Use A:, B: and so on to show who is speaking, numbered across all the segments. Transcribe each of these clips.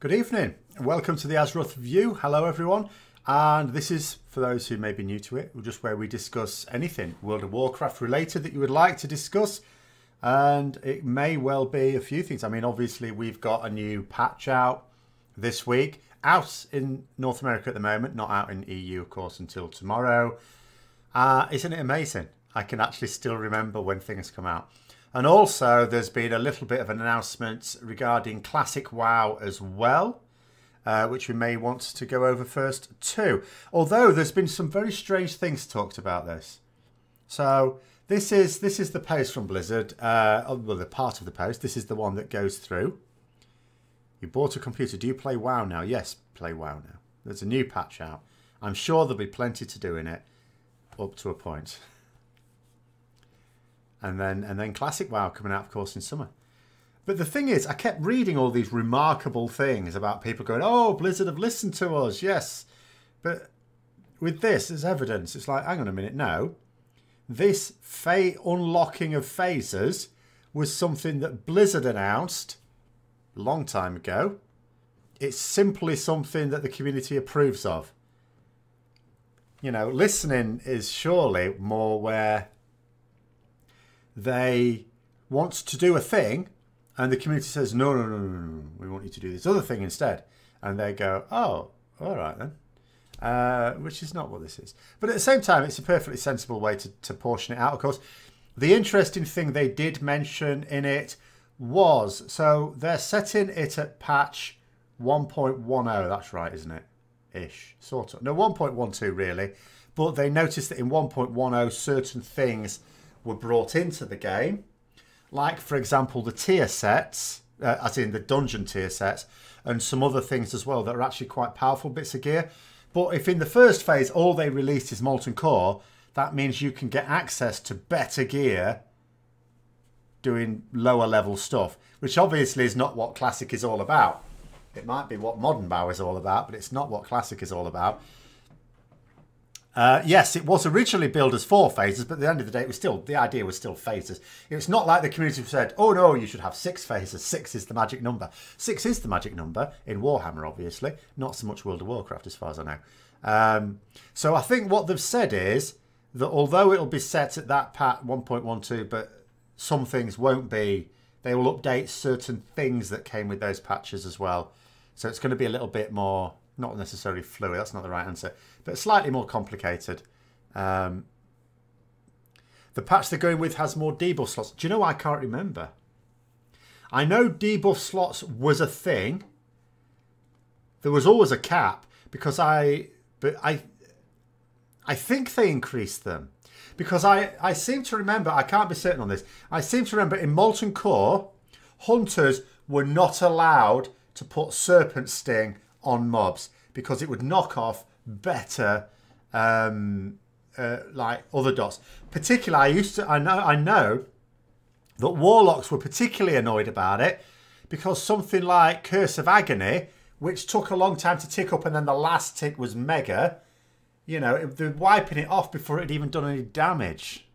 A: Good evening, and welcome to the Azeroth View. Hello everyone, and this is, for those who may be new to it, just where we discuss anything World of Warcraft related that you would like to discuss, and it may well be a few things. I mean, obviously we've got a new patch out this week, out in North America at the moment, not out in EU of course until tomorrow. Isn't it amazing? I can actually still remember when things come out. And also, there's been a little bit of an announcement regarding Classic WoW as well, which we may want to go over first too. Although there's been some very strange things talked about this. So this is the post from Blizzard. Well, the part of the post. This is the one that goes through. You bought a computer. Do you play WoW now? Yes, play WoW now. There's a new patch out. I'm sure there'll be plenty to do in it, up to a point. And then Classic WoW coming out, of course, in summer. But the thing is, I kept reading all these remarkable things about people going, oh, Blizzard have listened to us, yes. But with this, there's evidence. It's like, hang on a minute, no. This unlocking of phases was something that Blizzard announced a long time ago. It's simply something that the community approves of. You know, listening is surely more where they want to do a thing and the community says, no, we want you to do this other thing instead. And they go, oh, all right then. Which is not what this is. But at the same time, it's a perfectly sensible way to portion it out, of course. The interesting thing they did mention in it was, so they're setting it at patch 1.10. That's right, isn't it? Ish, sort of. No, 1.12 really. But they noticed that in 1.10, certain things were brought into the game, like for example the tier sets, as in the dungeon tier sets, and some other things as well that are actually quite powerful bits of gear. But if in the first phase all they released is Molten Core, that means you can get access to better gear doing lower level stuff, which obviously is not what Classic is all about. It might be what Modern WoW is all about, but it's not what Classic is all about. Yes, it was originally billed as 4 phases, but at the end of the day, the idea was still phases. It's not like the community said, oh no, you should have 6 phases. 6 is the magic number. 6 is the magic number in Warhammer, obviously. Not so much World of Warcraft, as far as I know. So I think what they've said is that although it'll be set at that pat 1.12, but some things won't be. They will update certain things that came with those patches as well. So it's going to be a little bit more, not necessarily fluid, that's not the right answer, but slightly more complicated. The patch they're going with has more debuff slots. Do you know what? I can't remember. I know debuff slots was a thing. There was always a cap because I think they increased them. Because I seem to remember, I can't be certain on this, I seem to remember in Molten Core, hunters were not allowed to put Serpent Sting on mobs because it would knock off better like other dots. Particularly, I know that Warlocks were particularly annoyed about it because something like Curse of Agony, which took a long time to tick up and then the last tick was mega, you know, they're wiping it off before it had even done any damage.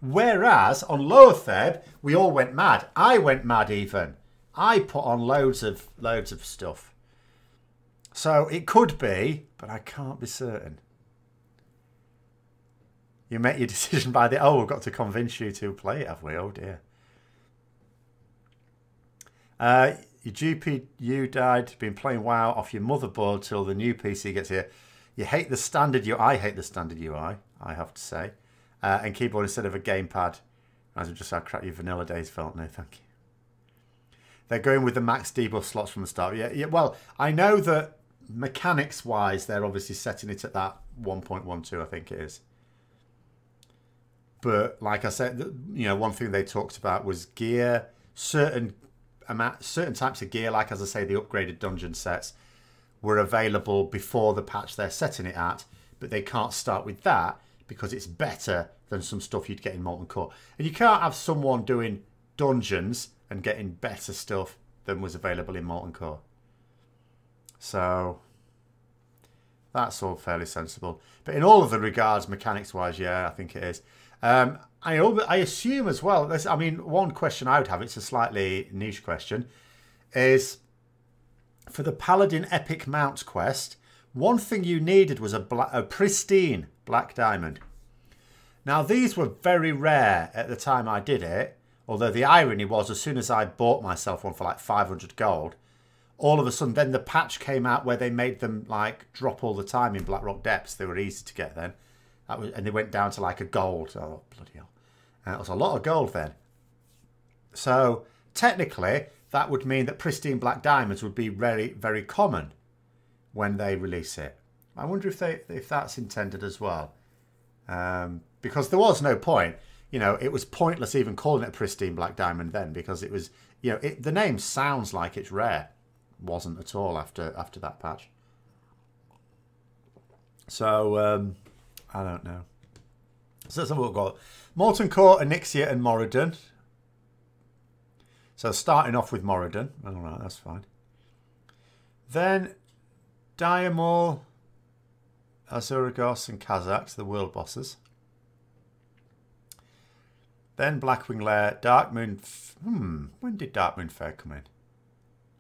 A: Whereas on Lower Theb, we all went mad. I went mad even. I put on loads of stuff. So it could be, but I can't be certain. You make your decision by the... Oh, we've got to convince you to play it, have we? Oh, dear. Your GPU died. Been playing WoW off your motherboard till the new PC gets here. You hate the standard UI. I hate the standard UI, I have to say. And keyboard instead of a gamepad. As just how crap your vanilla days felt. No, thank you. They're going with the max debuff slots from the start. Yeah. Well, I know that mechanics-wise, they're obviously setting it at that 1.12, I think it is. But like I said, you know, one thing they talked about was gear. Certain types of gear, like as I say, the upgraded dungeon sets, were available before the patch they're setting it at. But they can't start with that because it's better than some stuff you'd get in Molten Core. And you can't have someone doing dungeons and getting better stuff than was available in Molten Core. So that's all fairly sensible. But in all of the regards, mechanics-wise, yeah, I think it is. I assume as well, I mean, one question I would have, it's a slightly niche question, is for the Paladin Epic Mount quest, one thing you needed was a pristine black diamond. Now, these were very rare at the time I did it, although the irony was as soon as I bought myself one for like 500 gold, all of a sudden then the patch came out where they made them like drop all the time in Blackrock Depths. They were easy to get then. And they went down to like a gold. Oh, bloody hell. It was a lot of gold then. So technically, that would mean that pristine black diamonds would be very, very common when they release it. I wonder if that's intended as well. Because there was no point. You know, it was pointless even calling it a pristine black diamond then because it was, you know, the name sounds like it's rare. Wasn't at all after that patch. So, I don't know. So let's have a look. Got Molten Core, Onyxia and Moradin. So starting off with Moradin. All right, that's fine. Then Diamol, Azuragos and Kazakhs, the world bosses. Then Blackwing Lair, Darkmoon. When did Darkmoon Fair come in?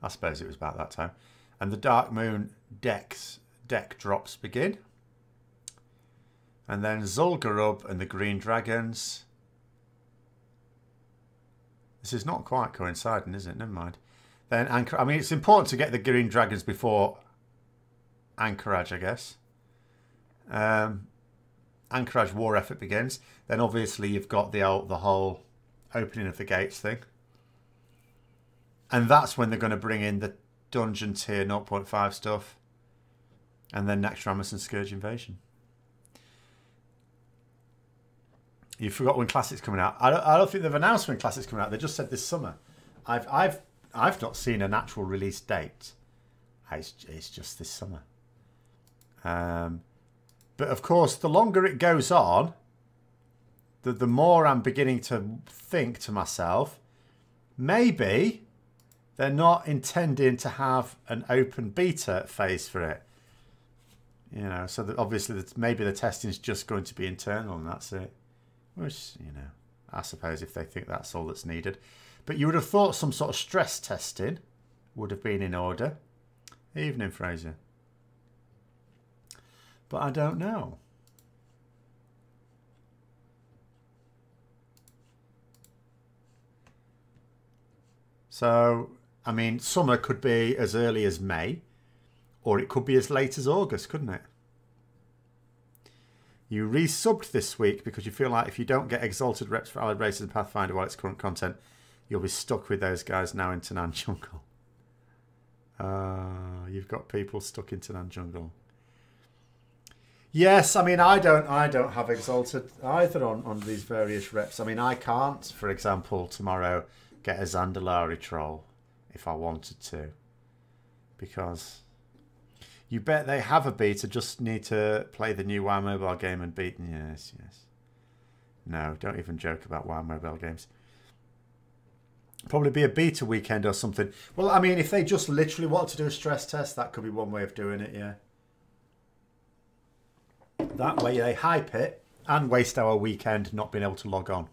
A: I suppose it was about that time. And the Darkmoon deck drops begin. And then Zul'Gurub and the Green Dragons. This is not quite coinciding, is it? Never mind. Then I mean, it's important to get the Green Dragons before Anchorage, I guess. Anchorage war effort begins. Then obviously you've got the whole opening of the gates thing. And that's when they're going to bring in the dungeon tier 0.5 stuff. And then Naxxramas and Scourge Invasion. You forgot when Classic's coming out. I don't think they've announced when Classic's coming out. They just said this summer. I've not seen an actual release date. It's just this summer. But of course, the longer it goes on, the more I'm beginning to think to myself, maybe they're not intending to have an open beta phase for it. You know, so that obviously maybe the testing is just going to be internal and that's it. Which, you know, I suppose if they think that's all that's needed. But you would have thought some sort of stress testing would have been in order. Evening, Fraser. But I don't know. So, I mean, summer could be as early as May, or it could be as late as August, couldn't it? You resubbed this week because you feel like if you don't get exalted reps for Allied Races and Pathfinder while it's current content, you'll be stuck with those guys now in Tanan Jungle. You've got people stuck in Tanan Jungle. Yes, I mean, I don't have exalted either on these various reps. I mean, I can't, for example, tomorrow get a Zandalari troll if I wanted to. Because you bet they have a beta, just need to play the new WoW mobile game and beat. Yes, yes. No, don't even joke about WoW mobile games. Probably be a beta weekend or something. Well, I mean, if they just literally want to do a stress test, that could be one way of doing it, yeah. That way they hype it and waste our weekend not being able to log on.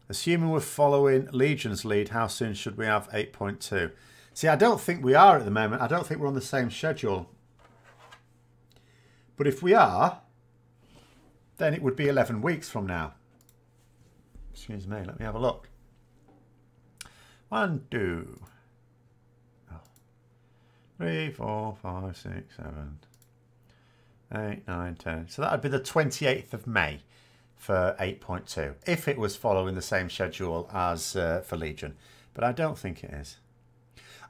A: Assuming we're following Legion's lead, how soon should we have 8.2? See, I don't think we are at the moment. I don't think we're on the same schedule. But if we are, then it would be 11 weeks from now. Excuse me, let me have a look. 1, 2, 3, 4, 5, 6, 7, 8, 9, 10. So that would be the 28th of May for 8.2. If it was following the same schedule as for Legion. But I don't think it is.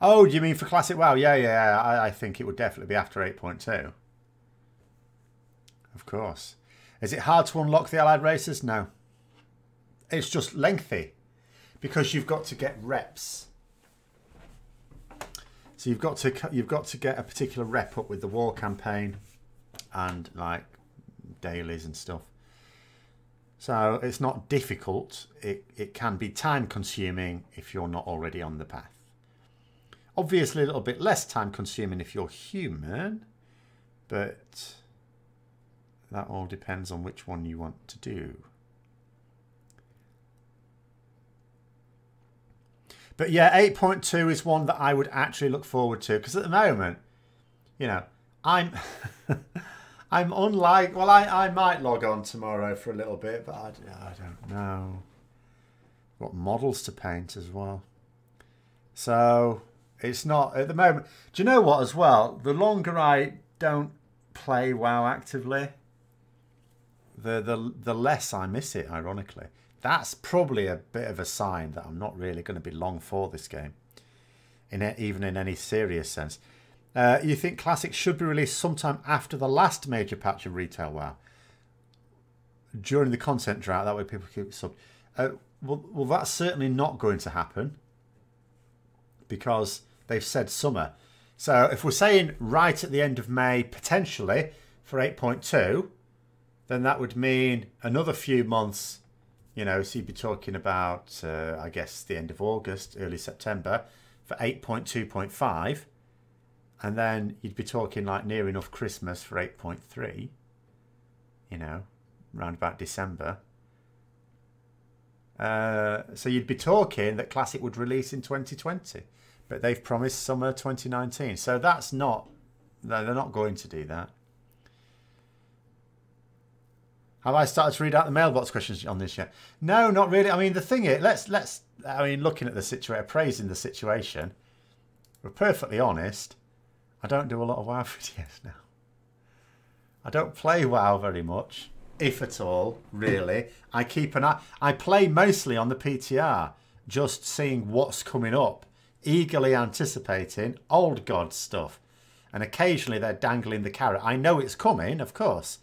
A: Oh, do you mean for Classic WoW? Yeah. I think it would definitely be after 8.2. Of course. Is it hard to unlock the Allied Races? No. It's just lengthy. Because you've got to get reps. So you've got to get a particular rep up with the war campaign and like dailies and stuff. So it's not difficult. It can be time consuming if you're not already on the path. Obviously a little bit less time consuming if you're human, but that all depends on which one you want to do. But yeah, 8.2 is one that I would actually look forward to, because at the moment, you know, I'm I'm unlike, well, I might log on tomorrow for a little bit, but I don't know. Got models to paint as well. So it's not at the moment. Do you know what as well? The longer I don't play WoW actively, the less I miss it, ironically. That's probably a bit of a sign that I'm not really going to be long for this game, even in any serious sense. You think Classic should be released sometime after the last major patch of retail WoW? During the content drought, that way people keep subbed. Well, that's certainly not going to happen, because they've said summer. So if we're saying right at the end of May, potentially, for 8.2, then that would mean another few months, you know, so you'd be talking about, I guess, the end of August, early September, for 8.2.5. And then you'd be talking like near enough Christmas for 8.3, you know, around about December. So you'd be talking that Classic would release in 2020, but they've promised summer 2019. So that's not, they're not going to do that. Have I started to read out the mailbox questions on this yet? No, not really. I mean, the thing is, looking at the situation, praising the situation, we're perfectly honest. I don't do a lot of WoW videos now. I don't play WoW very much, if at all, really. I keep an eye. I play mostly on the PTR, just seeing what's coming up, eagerly anticipating old god stuff. And occasionally they're dangling the carrot. I know it's coming, of course,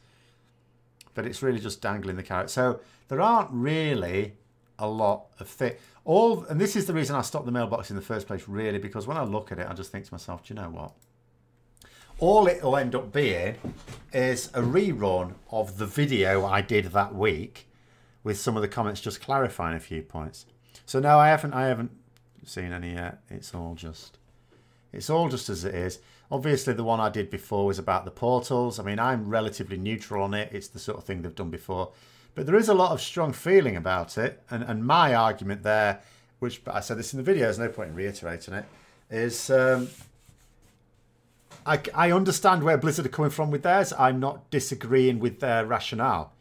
A: but it's really just dangling the carrot. So there aren't really a lot of things. And this is the reason I stopped the mailbox in the first place, really, because when I look at it, I just think to myself, do you know what? All it'll end up being is a rerun of the video I did that week, with some of the comments just clarifying a few points. So no, I haven't seen any yet. It's all just as it is. Obviously, the one I did before was about the portals. I mean, I'm relatively neutral on it. It's the sort of thing they've done before. But there is a lot of strong feeling about it. And my argument there, which I said this in the video, there's no point in reiterating it, is I understand where Blizzard are coming from with theirs. I'm not disagreeing with their rationale.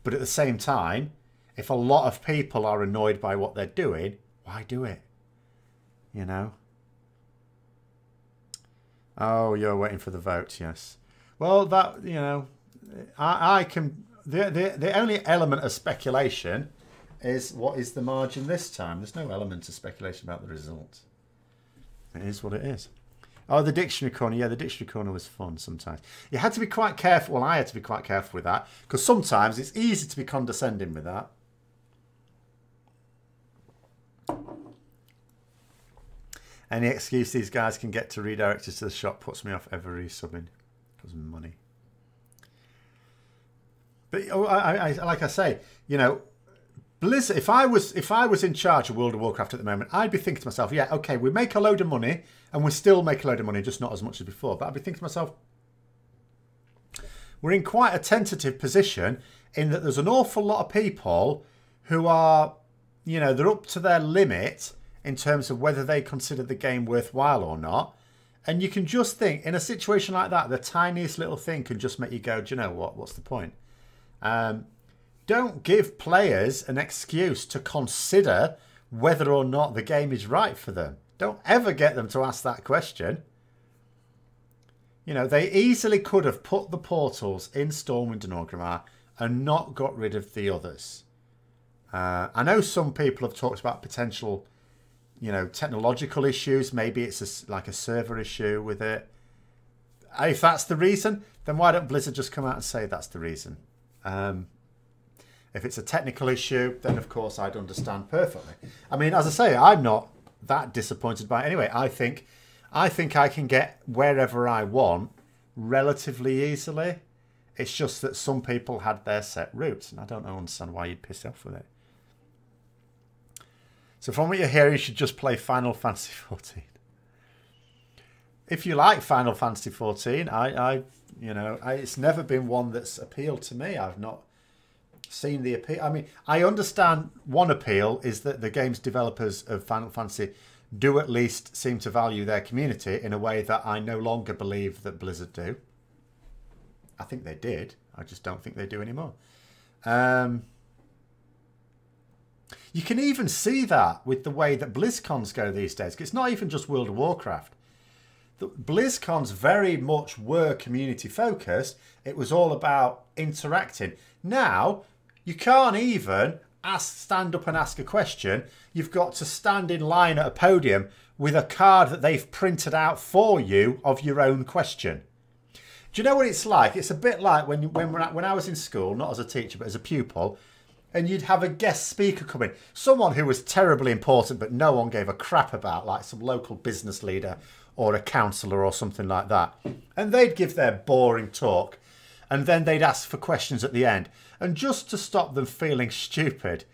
A: But at the same time, if a lot of people are annoyed by what they're doing, why do it? You know? Oh, you're waiting for the vote, yes. Well, that, you know, I can... The only element of speculation is what is the margin this time. There's no element of speculation about the result. It is what it is. Oh, the dictionary corner. Yeah, the dictionary corner was fun sometimes. You had to be quite careful. Well, I had to be quite careful with that, because sometimes it's easy to be condescending with that. Any excuse these guys can get to redirect us to the shop puts me off ever resubbing, because of money. But like I say, you know, Blizzard. If I was in charge of World of Warcraft at the moment, I'd be thinking to myself, yeah, okay, we make a load of money, and we still make a load of money, just not as much as before. But I'd be thinking to myself, we're in quite a tentative position in that there's an awful lot of people who are, you know, they're up to their limit in terms of whether they consider the game worthwhile or not. And you can just think, in a situation like that, the tiniest little thing can just make you go, do you know what? What's the point? Don't give players an excuse to consider whether or not the game is right for them. Don't ever get them to ask that question. You know, they easily could have put the portals in Stormwind and Orgrimmar and not got rid of the others. I know some people have talked about potential, you know, technological issues. Maybe it's like a server issue with it. If that's the reason, then why don't Blizzard just come out and say that's the reason? If it's a technical issue, then of course I'd understand perfectly. I mean, as I say, I'm not that disappointed by it anyway. I think I can get wherever I want relatively easily. It's just that some people had their set routes, and I don't understand why you'd piss off with it. So from what you're hearing, you should just play Final Fantasy XIV. If you like Final Fantasy XIV, it's never been one that's appealed to me. I've not seen the appeal. I mean, I understand one appeal is that the game's developers of Final Fantasy do at least seem to value their community in a way that I no longer believe that Blizzard do. I think they did. I just don't think they do anymore. You can even see that with the way that BlizzCons go these days. It's not even just World of Warcraft. The BlizzCons very much were community focused. It was all about interacting. Now, you can't even stand up and ask a question. You've got to stand in line at a podium with a card that they've printed out for you of your own question. Do you know what it's like? It's a bit like when I was in school, not as a teacher, but as a pupil, and you'd have a guest speaker come in. Someone who was terribly important, but no one gave a crap about, like some local business leader or a counsellor or something like that. And they'd give their boring talk, and then they'd ask for questions at the end. And just to stop them feeling stupid,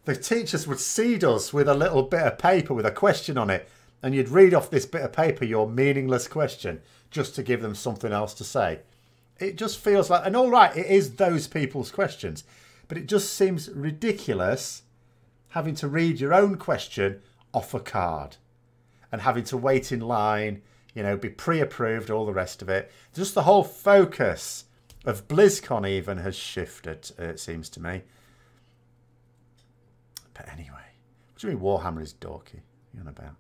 A: the teachers would seed us with a little bit of paper with a question on it, and you'd read off this bit of paper your meaningless question, just to give them something else to say. It just feels like, and all right, it is those people's questions, but it just seems ridiculous having to read your own question off a card and having to wait in line, you know, be pre-approved, all the rest of it. Just the whole focus of BlizzCon even has shifted, it seems to me. But anyway, what do you mean Warhammer is dorky? You're on about?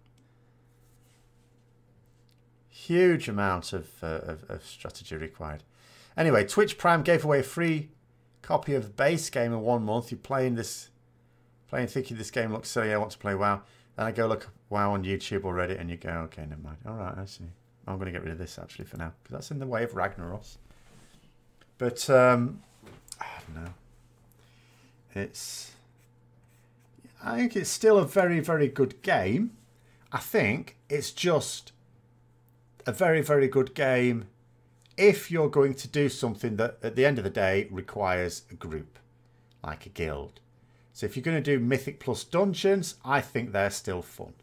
A: Huge amount of strategy required. Anyway, Twitch Prime gave away a free copy of the base game in 1 month. You're playing thinking this game looks silly. I want to play WoW. Then I go look WoW on YouTube or Reddit, and you go, okay, never mind. All right, I see. I'm going to get rid of this actually for now because that's in the way of Ragnaros. But I don't know. I think it's still a very, very good game. I think it's just a very, very good game if you're going to do something that at the end of the day requires a group, like a guild. So if you're going to do Mythic plus dungeons, I think they're still fun.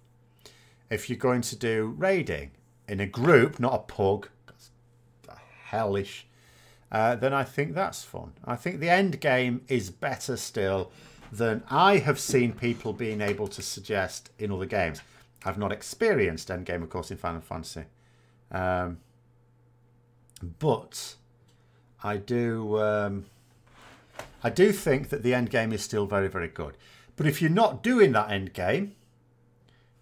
A: If you're going to do raiding in a group, not a pug, that's hellish, then I think that's fun. I think the end game is better still than I have seen people being able to suggest in other games. I've not experienced end game, of course, in Final Fantasy. But I do think that the end game is still very, very good. But if you're not doing that end game,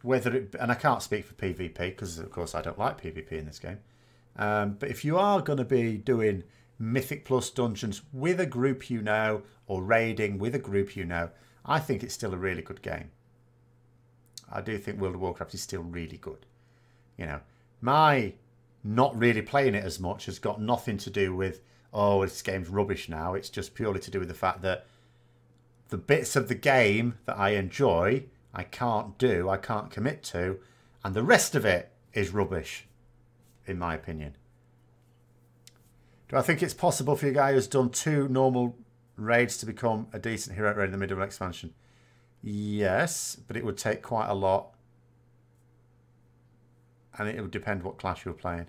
A: and I can't speak for PvP because of course I don't like PvP in this game. But if you are going to be doing Mythic plus dungeons with a group you know, or raiding with a group you know, I think it's still a really good game. I do think World of Warcraft is still really good. You know, my not really playing it as much has got nothing to do with, oh, this game's rubbish now. It's just purely to do with the fact that the bits of the game that I enjoy, I can't commit to, and the rest of it is rubbish, in my opinion. Do I think it's possible for a guy who's done 2 normal raids to become a decent hero raid in the middle of an expansion? Yes, but it would take quite a lot. And it would depend what class you were playing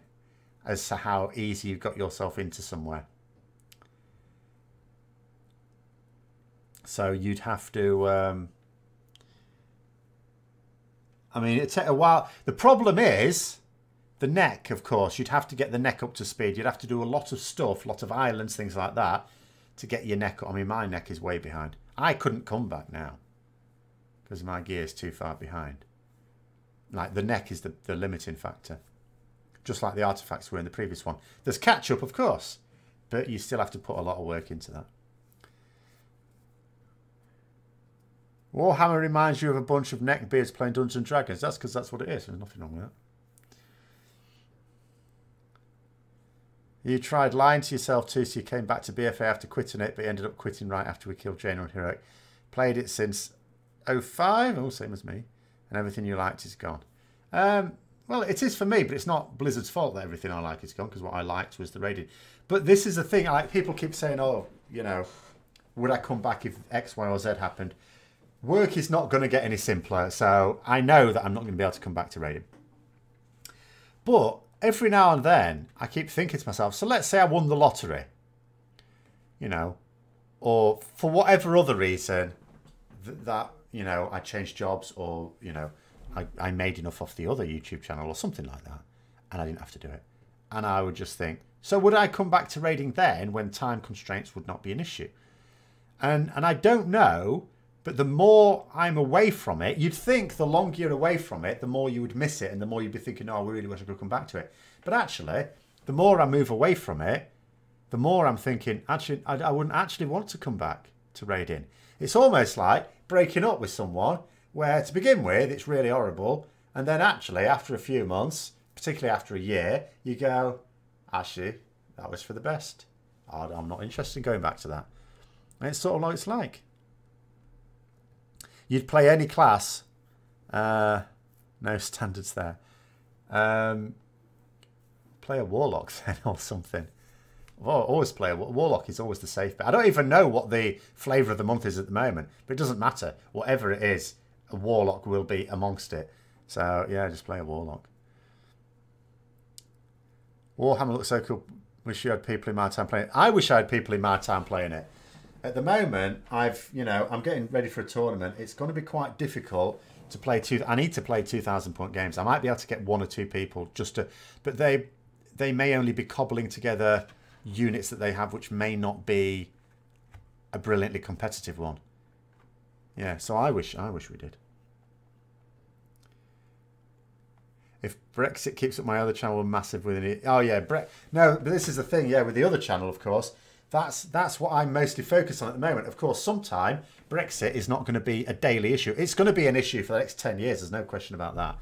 A: as to how easy you got yourself into somewhere. So you'd have to... I mean, it'd take a while. The problem is the neck, of course. You'd have to get the neck up to speed. You'd have to do a lot of stuff, a lot of islands, things like that, to get your neck up. I mean, my neck is way behind. I couldn't come back now because my gear is too far behind. Like, the neck is the limiting factor. Just like the artifacts were in the previous one. There's catch-up, of course, but you still have to put a lot of work into that. Warhammer reminds you of a bunch of neckbeards playing Dungeons and Dragons. That's because that's what it is. There's nothing wrong with that. You tried lying to yourself too, so you came back to BFA after quitting it, but you ended up quitting right after we killed Jaina and Heroic. Played it since 05, oh, same as me, and everything you liked is gone. Well, it is for me, but it's not Blizzard's fault that everything I like is gone, because what I liked was the raiding. But this is the thing, like, people keep saying, oh, you know, would I come back if X, Y, or Z happened? Work is not going to get any simpler, so I know that I'm not going to be able to come back to raiding. But every now and then, I keep thinking to myself, so let's say I won the lottery, you know, or for whatever other reason that you know, I changed jobs, or, you know, I made enough off the other YouTube channel or something like that, and I didn't have to do it. And I would just think, so would I come back to raiding then when time constraints would not be an issue? And I don't know, but the more I'm away from it, you'd think the longer you're away from it, the more you would miss it, and the more you'd be thinking, oh, I really wish I could come back to it. But actually, the more I move away from it, the more I'm thinking, actually, I wouldn't actually want to come back to raiding. It's almost like breaking up with someone where to begin with, it's really horrible. And then actually, after a few months, particularly after a year, you go, actually, that was for the best. I'm not interested in going back to that. And it's sort of like it's like. You'd play any class. No standards there. Play a warlock then or something. Well, always play a warlock is always the safe bet. I don't even know what the flavour of the month is at the moment, but it doesn't matter. Whatever it is, a warlock will be amongst it. So yeah, just play a warlock. Warhammer looks so cool. Wish you had people in my town playing it. I wish I had people in my town playing it. At the moment, I'm getting ready for a tournament. It's going to be quite difficult to play I need to play 2,000-point games. I might be able to get 1 or 2 people but they may only be cobbling together units that they have, which may not be a brilliantly competitive one. Yeah, so I wish we did. If Brexit keeps up my other channel, massive within it. Oh yeah, no, but this is the thing. Yeah, with the other channel, of course, that's what I'm mostly focused on at the moment. Of course, sometime Brexit is not going to be a daily issue. It's going to be an issue for the next 10 years. There's no question about that.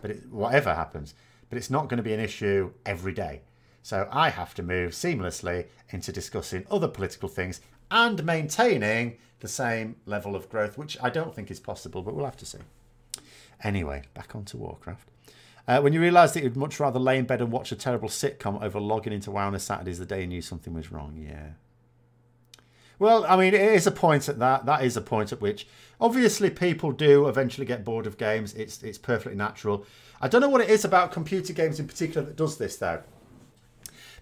A: But whatever happens, but it's not going to be an issue every day. So I have to move seamlessly into discussing other political things and maintaining the same level of growth, which I don't think is possible, but we'll have to see. Anyway, back onto Warcraft. When you realised that you'd much rather lay in bed and watch a terrible sitcom over logging into WoW on a Saturday the day you knew something was wrong. Yeah. Well, I mean, it is a point at that. That is a point at which, obviously, people do eventually get bored of games. It's perfectly natural. I don't know what it is about computer games in particular that does this, though.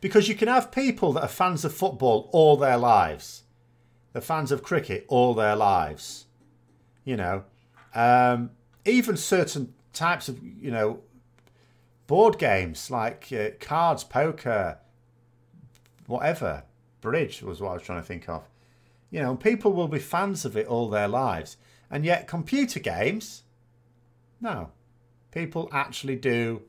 A: Because you can have people that are fans of football all their lives. They're fans of cricket all their lives. You know, even certain types of, you know, board games like cards, poker, whatever, bridge was what I was trying to think of. You know, people will be fans of it all their lives. And yet computer games, no. People actually do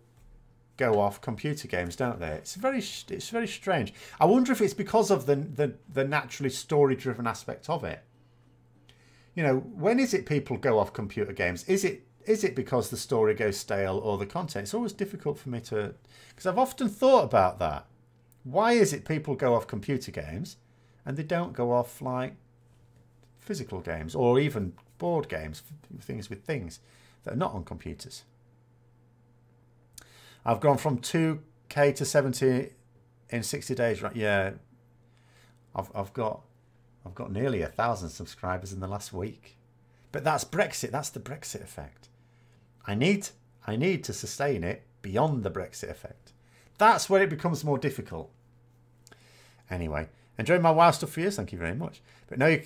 A: go off computer games, don't they? It's very strange. I wonder if it's because of the naturally story-driven aspect of it. You know, when is it people go off computer games? Is it because the story goes stale or the content? It's always difficult for me to... Because I've often thought about that. Why is it people go off computer games and they don't go off, like, physical games or even board games, things with things that are not on computers? I've gone from 2K to 70 in 60 days. Right? Yeah, I've got nearly 1,000 subscribers in the last week. But that's Brexit. That's the Brexit effect. I need to sustain it beyond the Brexit effect. That's where it becomes more difficult. Anyway, enjoying my WoW stuff for you. Thank you very much. But no, you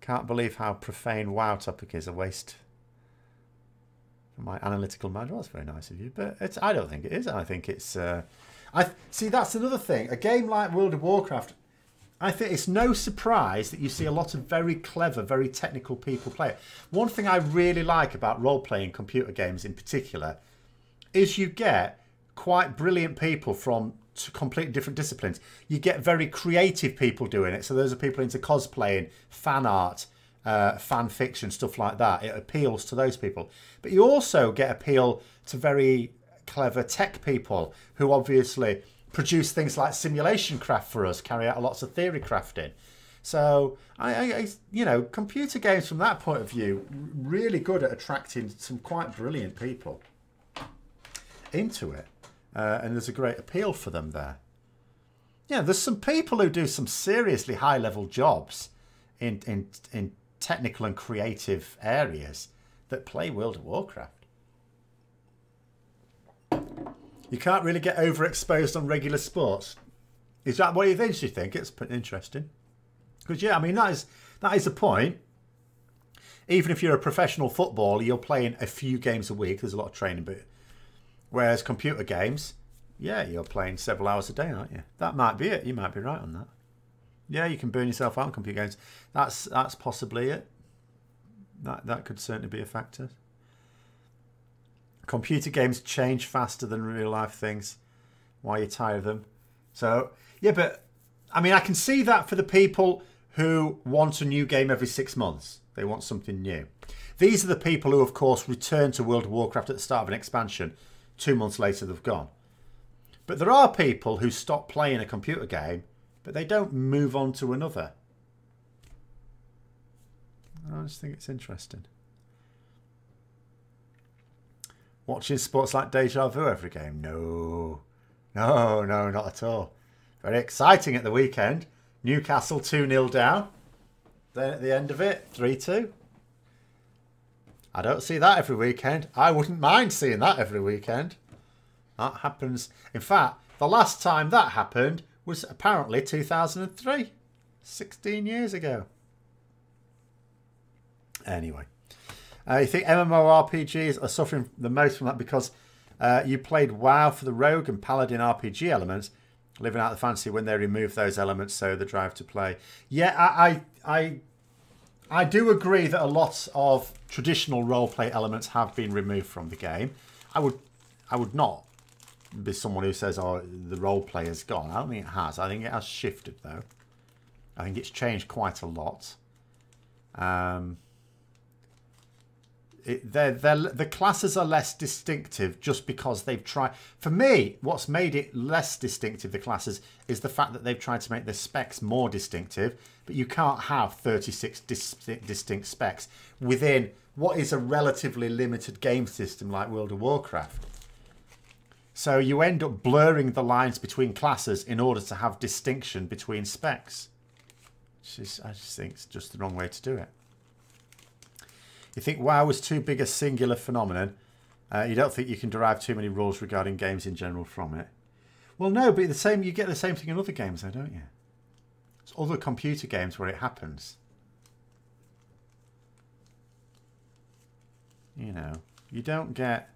A: can't believe how profane WoW topic is. A waste for my analytical mind. Well, that's very nice of you. But I don't think it is. I think it's... see, that's another thing. A game like World of Warcraft... I think it's no surprise that you see a lot of very clever, very technical people play it. One thing I really like about role-playing computer games in particular is you get quite brilliant people from completely different disciplines. You get very creative people doing it. So those are people into cosplaying, fan art, fan fiction, stuff like that. It appeals to those people. But you also get appeal to very clever tech people who obviously... produce things like simulation craft for us, carry out lots of theory crafting. So, you know, computer games from that point of view, really good at attracting some quite brilliant people into it. And there's a great appeal for them there. Yeah, there's some people who do some seriously high-level jobs in technical and creative areas that play World of Warcraft. You can't really get overexposed on regular sports. Is that what you think? It's pretty interesting. Because, yeah, I mean, that is the point. Even if you're a professional footballer, you're playing a few games a week. There's a lot of training, but whereas computer games, yeah, you're playing several hours a day, aren't you? That might be it. You might be right on that. Yeah, you can burn yourself out on computer games. That's possibly it. That could certainly be a factor. Computer games change faster than real life things. Why you tire of them? So yeah, but I mean, I can see that for the people who want a new game every 6 months. They want something new. These are the people who, of course, return to World of Warcraft at the start of an expansion. 2 months later, they've gone. But there are people who stop playing a computer game, but they don't move on to another. I just think it's interesting. Watching sports like Deja Vu every game? No. No, not at all. Very exciting at the weekend. Newcastle 2-0 down. Then at the end of it, 3-2. I don't see that every weekend. I wouldn't mind seeing that every weekend. That happens. In fact, the last time that happened was apparently 2003. 16 years ago. Anyway. You think MMORPGs are suffering the most from that because you played WoW for the Rogue and Paladin RPG elements, living out the fantasy when they remove those elements, so the drive to play. Yeah, I do agree that a lot of traditional roleplay elements have been removed from the game. I would not be someone who says, oh, the roleplay has gone. I don't think it has. I think it has shifted, though. I think it's changed quite a lot. The classes are less distinctive just because they've tried. For me, what's made it less distinctive, the classes, is the fact that they've tried to make the specs more distinctive, but you can't have 36 distinct specs within what is a relatively limited game system like World of Warcraft. So you end up blurring the lines between classes in order to have distinction between specs. I just think it's just the wrong way to do it. You think WoW was too big a singular phenomenon? You don't think you can derive too many rules regarding games in general from it? Well, no, but you get the same thing in other games, though, don't you? It's other computer games where it happens. You know, you don't get...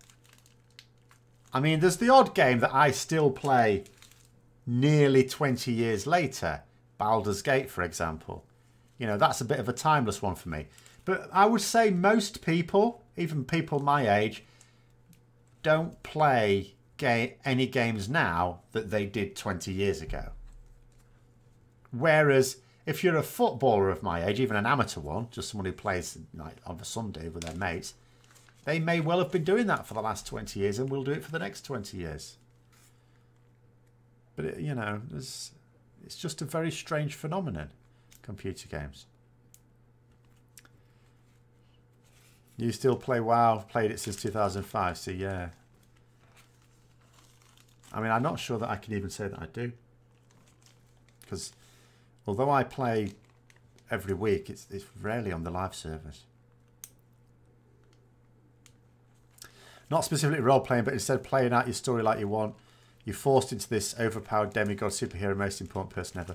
A: I mean, there's the odd game that I still play nearly 20 years later. Baldur's Gate, for example. You know, that's a bit of a timeless one for me. But I would say most people, even people my age, don't play any games now that they did 20 years ago. Whereas if you're a footballer of my age, even an amateur one, just someone who plays like on a Sunday with their mates, they may well have been doing that for the last 20 years and will do it for the next 20 years. But, you know, it's just a very strange phenomenon, computer games. You still play WoW? I've played it since 2005, so yeah. I mean, I'm not sure that I can even say that I do. Because although I play every week, it's rarely on the live servers. Not specifically role-playing, but instead playing out your story like you want. You're forced into this overpowered demigod superhero, most important person ever.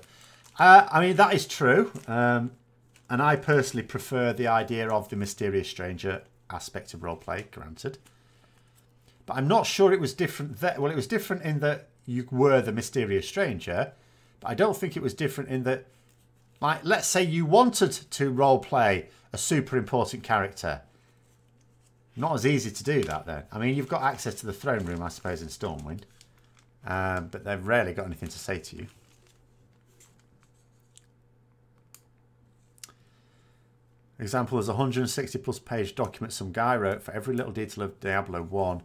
A: I mean, that is true. And I personally prefer the idea of the mysterious stranger aspect of roleplay, granted. But I'm not sure it was different there. Well, it was different in that you were the mysterious stranger. But I don't think it was different in that, like, let's say you wanted to roleplay a super important character. Not as easy to do that then. I mean, you've got access to the throne room, I suppose, in Stormwind. But they've rarely got anything to say to you. Example, there's a 160 plus page document some guy wrote for every little detail of Diablo 1.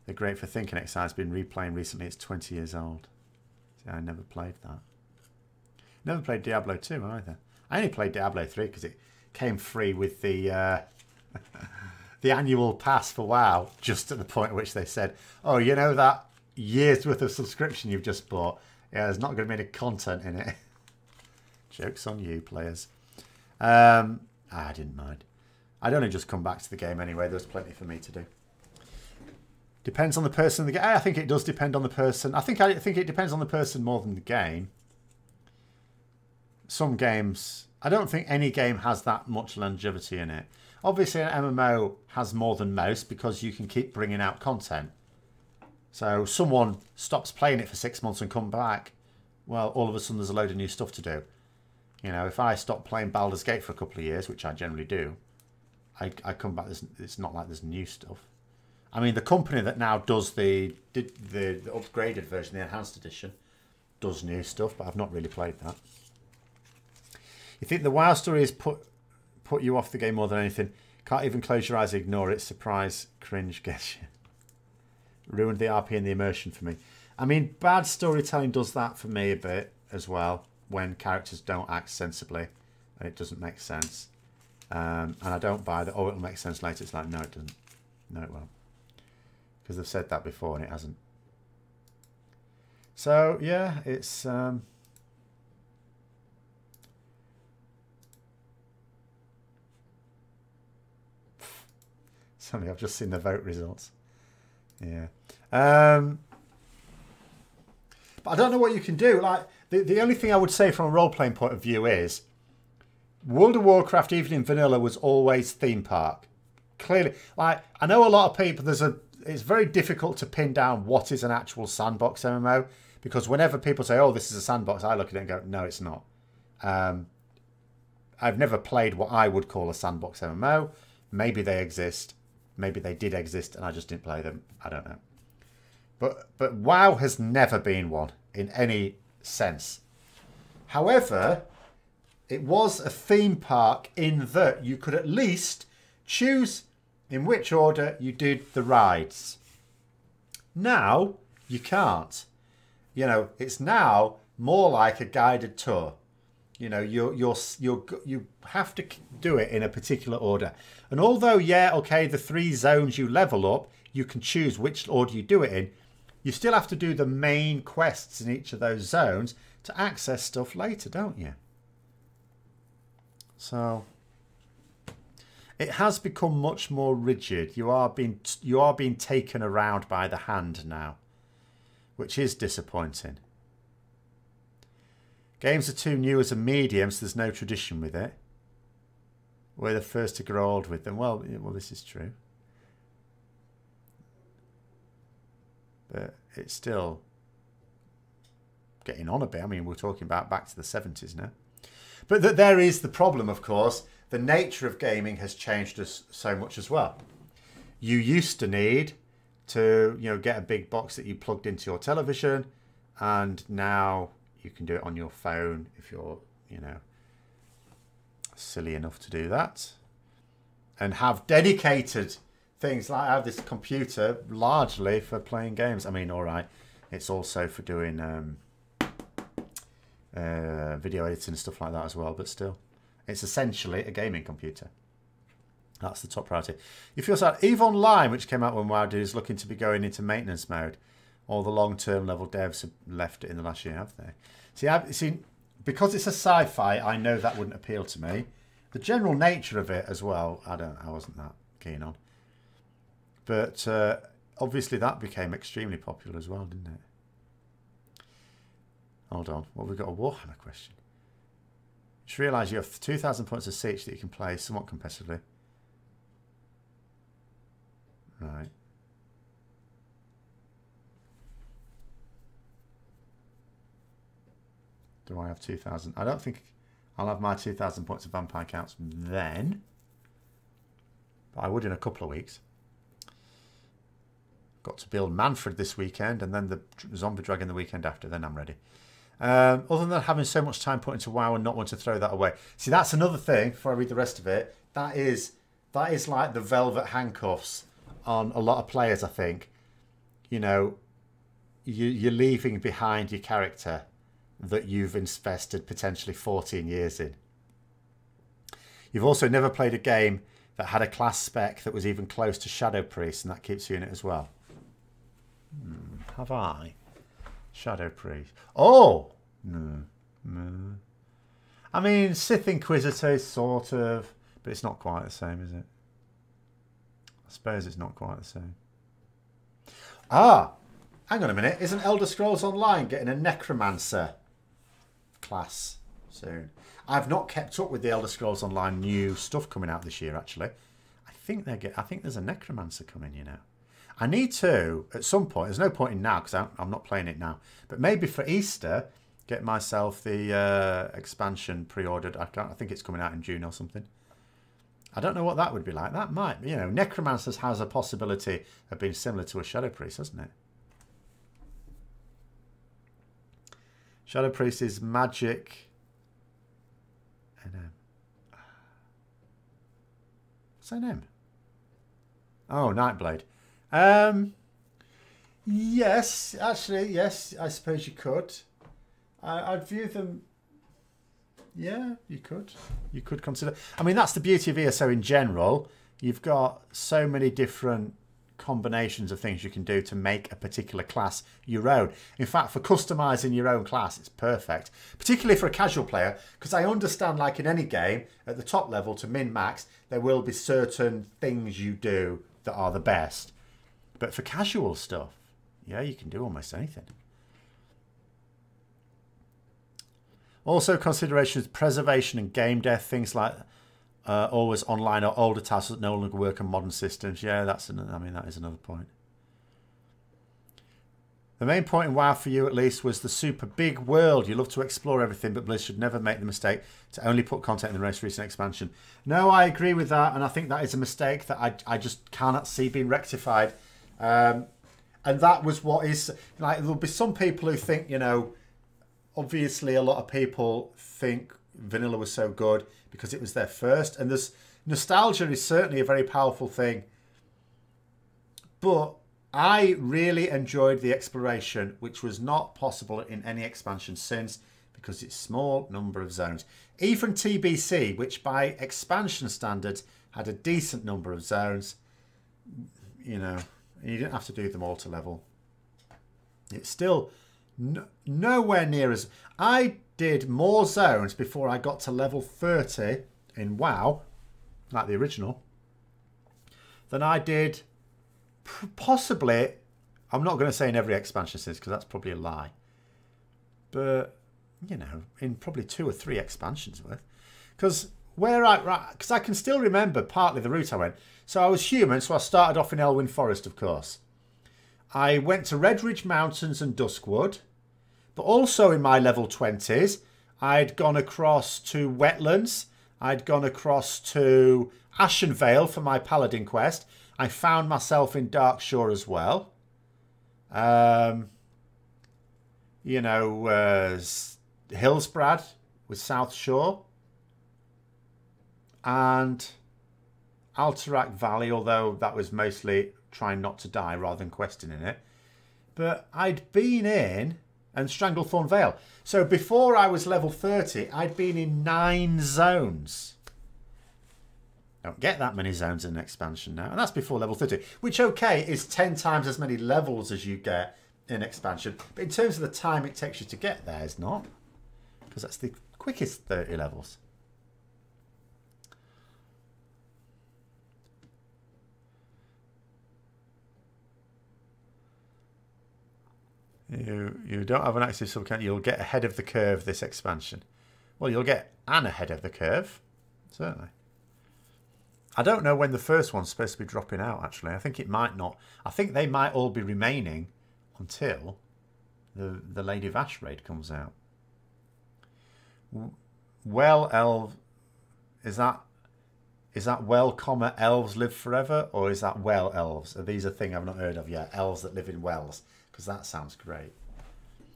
A: They're great for thinking exercise. Been replaying recently. It's 20 years old. See, I never played that. Never played Diablo 2 either. I only played Diablo 3 because it came free with the the annual pass for WoW, just at the point at which they said, oh, you know that year's worth of subscription you've just bought? Yeah, there's not going to be any content in it. Joke's on you, players. I didn't mind. I'd only just come back to the game anyway. There's plenty for me to do. Depends on the person. I think it does depend on the person. I think it depends on the person more than the game. Some games, I don't think any game has that much longevity in it. Obviously, an MMO has more than most because you can keep bringing out content. So someone stops playing it for 6 months and come back, well, all of a sudden there's a load of new stuff to do. You know, if I stop playing Baldur's Gate for a couple of years, which I generally do, I come back, it's not like there's new stuff. I mean, the company that now does the upgraded version, the enhanced edition, does new stuff, but I've not really played that. You think the WoW story has put you off the game more than anything? Can't even close your eyes, ignore it. Surprise, cringe, gets you. Ruined the RP and the immersion for me. I mean, bad storytelling does that for me a bit as well, when characters don't act sensibly and it doesn't make sense. And I don't buy that, oh, it'll make sense later. It's like, no, it doesn't. No, it won't. Because they've said that before and it hasn't. So, yeah, it's... Sorry, I've just seen the vote results. Yeah. But I don't know what you can do. Like, the only thing I would say from a role-playing point of view is World of Warcraft, even in vanilla, was always theme park. Clearly, like, I know a lot of people, it's very difficult to pin down what is an actual sandbox MMO, because whenever people say, oh, this is a sandbox, I look at it and go, no, it's not. I've never played what I would call a sandbox MMO. Maybe they exist. Maybe they did exist and I just didn't play them. I don't know. But WoW has never been one in any sense. However, it was a theme park in that you could at least choose in which order you did the rides. Now, you can't. You know, it's now more like a guided tour. You know, you have to do it in a particular order. And although, yeah, okay, the 3 zones you level up, you can choose which order you do it in, you still have to do the main quests in each of those zones to access stuff later, don't you? So it has become much more rigid. You are being taken around by the hand now, which is disappointing. Games are too new as a medium, so there's no tradition with it. We're the first to grow old with them. Well, this is true. But it's still getting on a bit. I mean, we're talking about back to the 70s now. But there is the problem, of course. The nature of gaming has changed us so much as well. You used to need to, get a big box that you plugged into your television, and now you can do it on your phone if you're, silly enough to do that. And have dedicated things like I have this computer largely for playing games. I mean, all right, it's also for doing video editing and stuff like that as well, but still, it's essentially a gaming computer. That's the top priority. You feel sad. EVE Online, which came out when WoW did, is looking to be going into maintenance mode. All the long-term level devs have left it in the last year, have they? See, because it's a sci-fi, I know that wouldn't appeal to me. The general nature of it as well, I wasn't that keen on. But obviously that became extremely popular as well, didn't it? Hold on. Well, we've got a Warhammer question. Just realise you have 2,000 points of siege that you can play somewhat competitively. Right. Do I have 2,000? I don't think I'll have my 2,000 points of vampire counts then. But I would in a couple of weeks. Got to build Manfred this weekend and then the zombie dragon the weekend after. Then I'm ready. Other than having so much time put into WoW and not want to throw that away. See, that's another thing, before I read the rest of it, that is like the velvet handcuffs on a lot of players, I think. You're leaving behind your character that you've invested potentially 14 years in. You've also never played a game that had a class spec that was even close to Shadow Priest, and that keeps you in it as well. Have I? Shadow Priest. Oh! No. I mean, Sith Inquisitor is sort of, but it's not quite the same, is it? I suppose it's not quite the same. Ah! Hang on a minute. Isn't Elder Scrolls Online getting a Necromancer class soon? I've not kept up with the Elder Scrolls Online new stuff coming out this year, actually. think there's a necromancer coming, you know. I need to, at some point, there's no point in now because I'm not playing it now, but maybe for Easter, get myself the expansion pre-ordered. I think it's coming out in June or something. I don't know what that would be like. That might, you know, Necromancers has a possibility of being similar to a Shadow Priest, doesn't it? Shadow Priest is magic. NM. What's NM? Oh, Nightblade. Yes, actually, yes, I suppose you could. I'd view them... Yeah, you could. You could consider... I mean, that's the beauty of ESO in general. You've got so many different combinations of things you can do to make a particular class your own. In fact, for customizing your own class, it's perfect. Particularly for a casual player, because I understand, like in any game, at the top level to min-max, there will be certain things you do that are the best. But for casual stuff, yeah, you can do almost anything. Also, considerations preservation and game death, things like always online or older tasks that no longer work on modern systems. Yeah, that's another, I mean, that is another point. The main point in WoW for you, at least, was the super big world. You love to explore everything, but Blizz should never make the mistake to only put content in the most recent expansion. No, I agree with that, and I think that is a mistake that I just cannot see being rectified. And that was what is like. There'll be some people who think, you know, obviously a lot of people think vanilla was so good because it was their first, and there's nostalgia is certainly a very powerful thing, but I really enjoyed the exploration, which was not possible in any expansion since, because it's small number of zones. Even TBC, which by expansion standards had a decent number of zones, you know, you didn't have to do them all to level. It's still nowhere near as... I did more zones before I got to level 30 in WoW, like the original, than I did possibly... I'm not going to say in every expansion since, because that's probably a lie. But, you know, in probably 2 or 3 expansions worth. Because I can still remember partly the route I went. So I was human, so I started off in Elwyn Forest, of course. I went to Redridge Mountains and Duskwood. But also in my level 20s, I'd gone across to Wetlands. I'd gone across to Ashenvale for my Paladin quest. I found myself in Darkshore as well. You know, Hillsbrad with South Shore. And Alterac Valley, although that was mostly trying not to die rather than questing in it. But I'd been in... and Stranglethorn Vale. So before I was level 30, I'd been in 9 zones. Don't get that many zones in an expansion now. And that's before level 30. Which, okay, is 10 times as many levels as you get in expansion. But in terms of the time it takes you to get there, it's not. Because that's the quickest 30 levels. You don't have an active subcount. You'll get ahead of the curve this expansion. Well, you'll get an ahead of the curve, certainly. I don't know when the first one's supposed to be dropping out, actually. I think it might not. I think they might all be remaining until the Lady of Ash raid comes out. Well, elf, is that well, comma, elves live forever? Or is that well elves? Are these a thing I've not heard of yet? Elves that live in wells. Because that sounds great.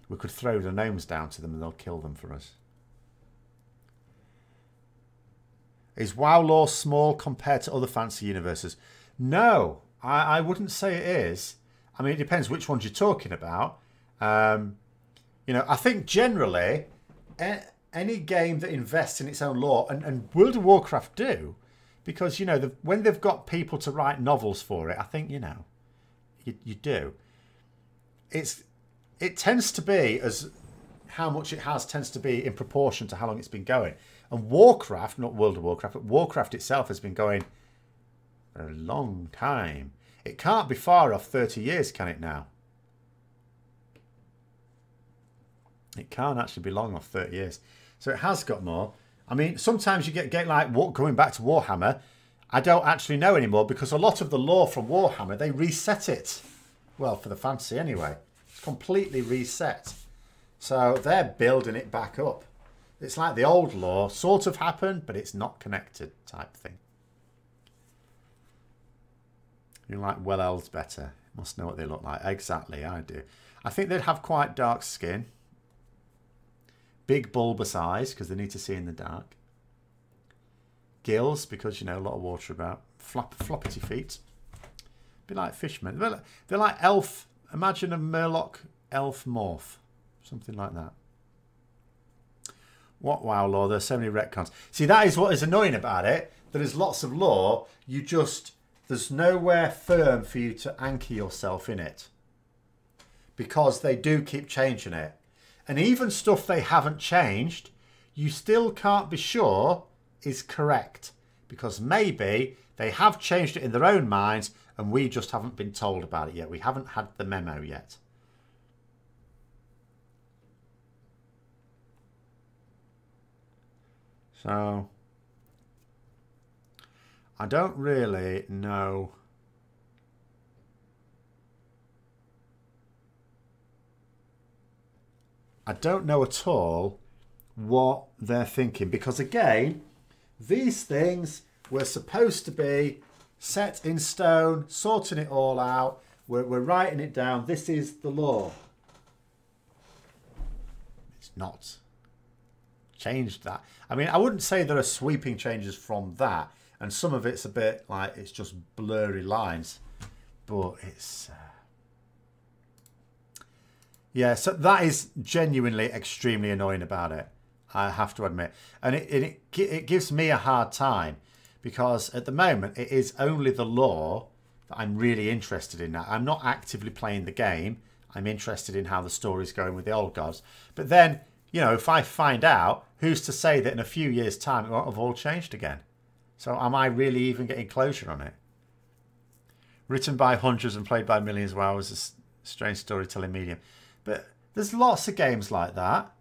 A: We could throw the gnomes down to them and they'll kill them for us. Is WoW lore small compared to other fantasy universes? No, I wouldn't say it is. I mean, it depends which ones you're talking about. You know, I think generally, any game that invests in its own lore, and World of Warcraft do, because, you know, when they've got people to write novels for it, I think, you know, you do. It tends to be as how much it has tends to be in proportion to how long it's been going. And Warcraft, not World of Warcraft, but Warcraft itself has been going for a long time. It can't be far off 30 years, can it now? It can't actually be long off 30 years. So it has got more. I mean, sometimes you get like going back to Warhammer. I don't actually know anymore because a lot of the lore from Warhammer, they reset it. Well, for the fantasy anyway. It's completely reset. So they're building it back up. It's like the old lore sort of happened, but it's not connected type thing. You like well elves better. Must know what they look like. Exactly, I do. I think they'd have quite dark skin. Big bulbous eyes, because they need to see in the dark. Gills, because, you know, a lot of water about. Floppity feet. A bit like fishmen. They're like elf. Imagine a Murloc elf morph. Something like that. What WoW lore? There's so many retcons. See, that is what is annoying about it. There is lots of lore. There's nowhere firm for you to anchor yourself in it. Because they do keep changing it. And even stuff they haven't changed, you still can't be sure is correct. Because maybe they have changed it in their own minds and we just haven't been told about it yet. We haven't had the memo yet. So, I don't really know. I don't know at all what they're thinking. Because again, these things were supposed to be set in stone, sorting it all out. We're writing it down. This is the law. It's not. Changed that. I mean, I wouldn't say there are sweeping changes from that, and some of it's a bit like it's just blurry lines, but it's yeah. So that is genuinely extremely annoying about it. I have to admit, and it gives me a hard time because at the moment it is only the lore that I'm really interested in now. I'm not actively playing the game. I'm interested in how the story's going with the old gods, but then, you know, if I find out, who's to say that in a few years' time it won't have all changed again? So am I really even getting closure on it? Written by hundreds and played by millions. Wow, was a strange storytelling medium. But there's lots of games like that.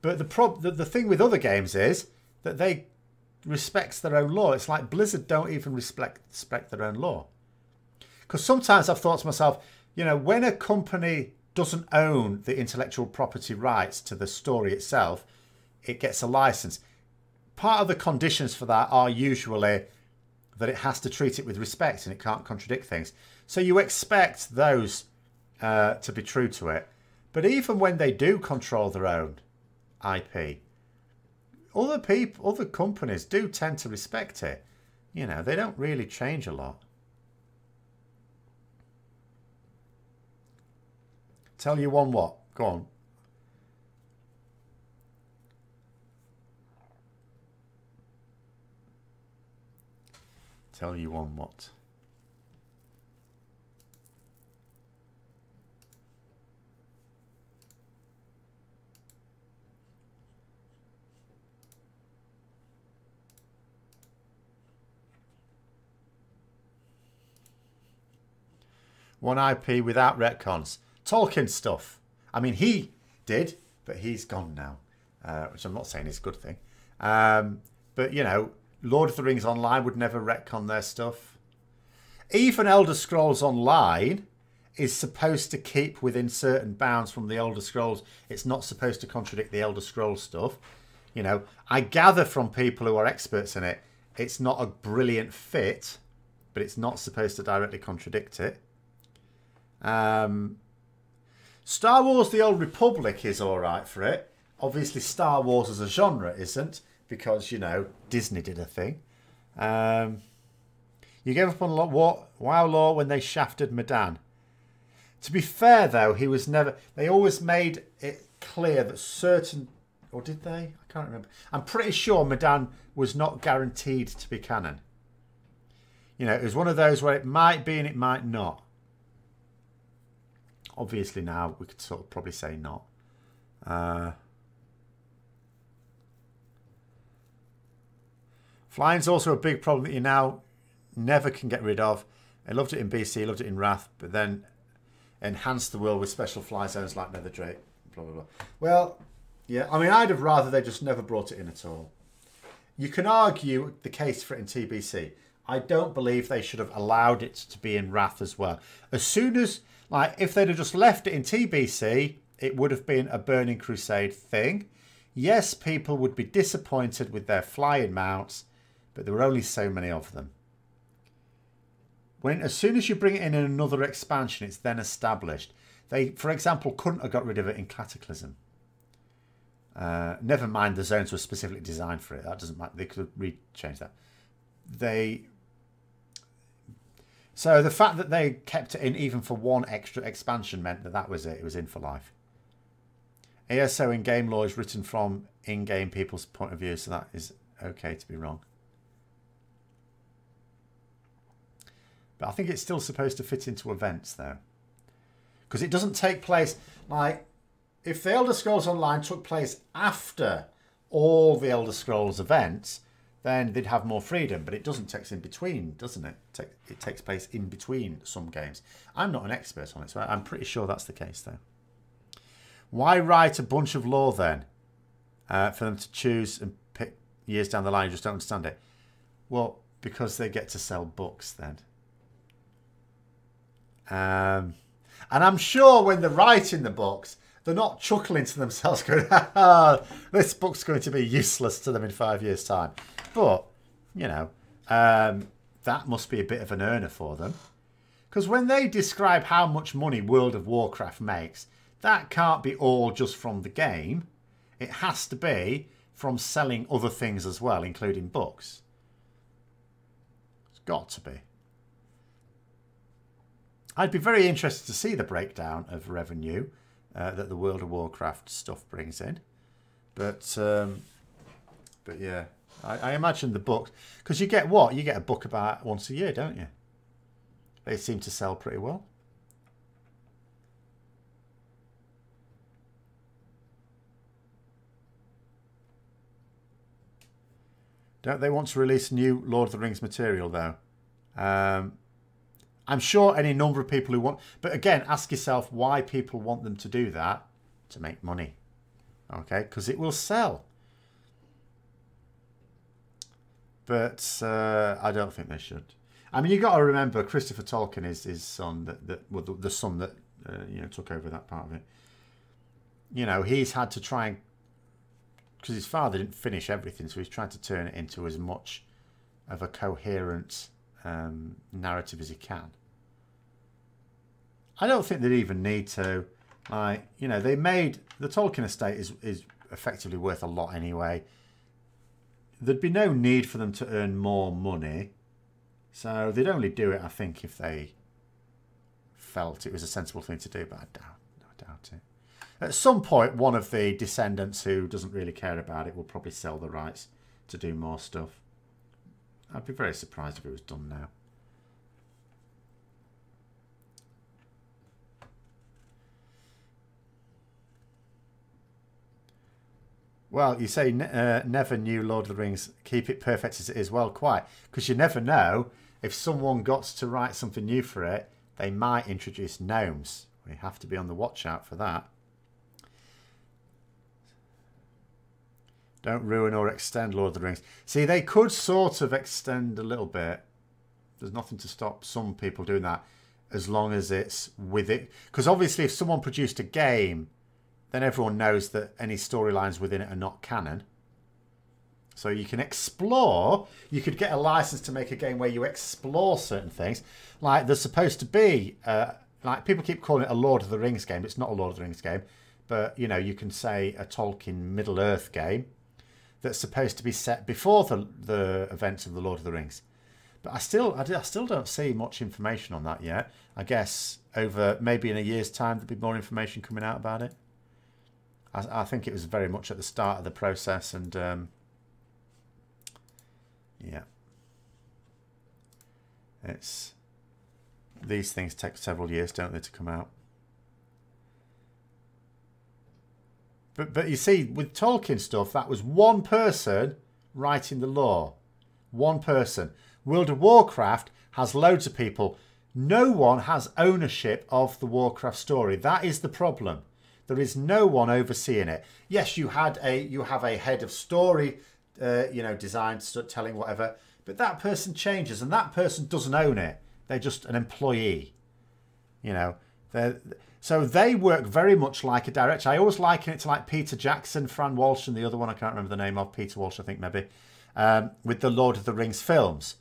A: But the thing with other games is that they respect their own law. It's like Blizzard don't even respect their own law. Because sometimes I've thought to myself, you know, when a company doesn't own the intellectual property rights to the story itself, it gets a license. Part of the conditions for that are usually that it has to treat it with respect and it can't contradict things. So you expect those to be true to it. But even when they do control their own IP, other companies do tend to respect it. You know, they don't really change a lot. Tell you one what? Go on. Tell you one what? One IP without retcons. Tolkien stuff. I mean, he did, but he's gone now, which I'm not saying is a good thing. But, you know, Lord of the Rings Online would never retcon their stuff. Even Elder Scrolls Online is supposed to keep within certain bounds from the Elder Scrolls. It's not supposed to contradict the Elder Scrolls stuff. You know, I gather from people who are experts in it, it's not a brilliant fit, but it's not supposed to directly contradict it. Star Wars The Old Republic is alright for it. Obviously Star Wars as a genre isn't, because, you know, Disney did a thing. You gave up on WoW lore when they shafted Medan. To be fair, though, he was never... They always made it clear that certain... Or did they? I can't remember. I'm pretty sure Medan was not guaranteed to be canon. You know, it was one of those where it might be and it might not. Obviously now we could sort of probably say not. Flying's also a big problem that you now never can get rid of. I loved it in BC, loved it in Wrath, but then enhanced the world with special fly zones like Nether Drake, blah, blah, blah. Well, yeah, I mean, I'd have rather they just never brought it in at all. You can argue the case for it in TBC. I don't believe they should have allowed it to be in Wrath as well. As soon as, like, if they'd have just left it in TBC, it would have been a Burning Crusade thing. Yes, people would be disappointed with their flying mounts, but there were only so many of them. As soon as you bring it in another expansion, it's then established. They, for example, couldn't have got rid of it in Cataclysm. Never mind the zones were specifically designed for it. That doesn't matter. They could change that. So the fact that they kept it in even for one extra expansion meant that was it. It was in for life. ESO in-game law is written from in-game people's point of view, so that is okay to be wrong. But I think it's still supposed to fit into events, though. Because it doesn't take place, like, if the Elder Scrolls Online took place after all the Elder Scrolls events, then they'd have more freedom. But it doesn't take in between, doesn't it? It takes place in between some games. I'm not an expert on it, so I'm pretty sure that's the case, though. Why write a bunch of lore, then, for them to choose and pick years down the line? You just don't understand it. Well, because they get to sell books, then. And I'm sure when they're writing the books, they're not chuckling to themselves going, this book's going to be useless to them in 5 years' time. But, you know, that must be a bit of an earner for them. Because when they describe how much money World of Warcraft makes, that can't be all just from the game. It has to be from selling other things as well, including books. It's got to be. I'd be very interested to see the breakdown of revenue that the World of Warcraft stuff brings in. But yeah, I imagine the books, because you get what? You get a book about once a year, don't you? They seem to sell pretty well. Don't they want to release new Lord of the Rings material, though? I'm sure any number of people who want... But again, ask yourself why people want them to do that. To make money. Okay? Because it will sell. But I don't think they should. I mean, you've got to remember, Christopher Tolkien is his son, the son that took over that part of it. You know, he's had to try and... Because his father didn't finish everything, so he's trying to turn it into as much of a coherent... narrative as he can. I don't think they'd even need to, like, you know, they made the Tolkien estate is effectively worth a lot anyway. There'd be no need for them to earn more money, so they'd only do it, I think, if they felt it was a sensible thing to do. But I doubt it. At some point, one of the descendants who doesn't really care about it will probably sell the rights to do more stuff. I'd be very surprised if it was done now. Well, you say never knew Lord of the Rings. Keep it perfect as it is. Well, quite. Because you never know. If someone got to write something new for it, they might introduce gnomes. We have to be on the watch out for that. Don't ruin or extend Lord of the Rings. See, they could sort of extend a little bit. There's nothing to stop some people doing that as long as it's with it. Because obviously if someone produced a game, then everyone knows that any storylines within it are not canon. So you can explore. You could get a license to make a game where you explore certain things. Like there's supposed to be, like people keep calling it a Lord of the Rings game. It's not a Lord of the Rings game. But, you know, you can say a Tolkien Middle-earth game that's supposed to be set before the events of the Lord of the Rings. But I still don't see much information on that yet. I guess over maybe in a year's time there'll be more information coming out about it. I think it was very much at the start of the process, and yeah, these things take several years, don't they, to come out. But you see, with Tolkien stuff, that was one person writing the lore. One person. World of Warcraft has loads of people. No one has ownership of the Warcraft story. That is the problem. There is no one overseeing it. Yes, you have a head of story, design, telling, whatever. But that person changes, and that person doesn't own it. They're just an employee. You know, so they work very much like a director. I always liken it to like Peter Jackson, Fran Walsh, and the other one I can't remember the name of, Peter Walsh, I think maybe, with the Lord of the Rings films.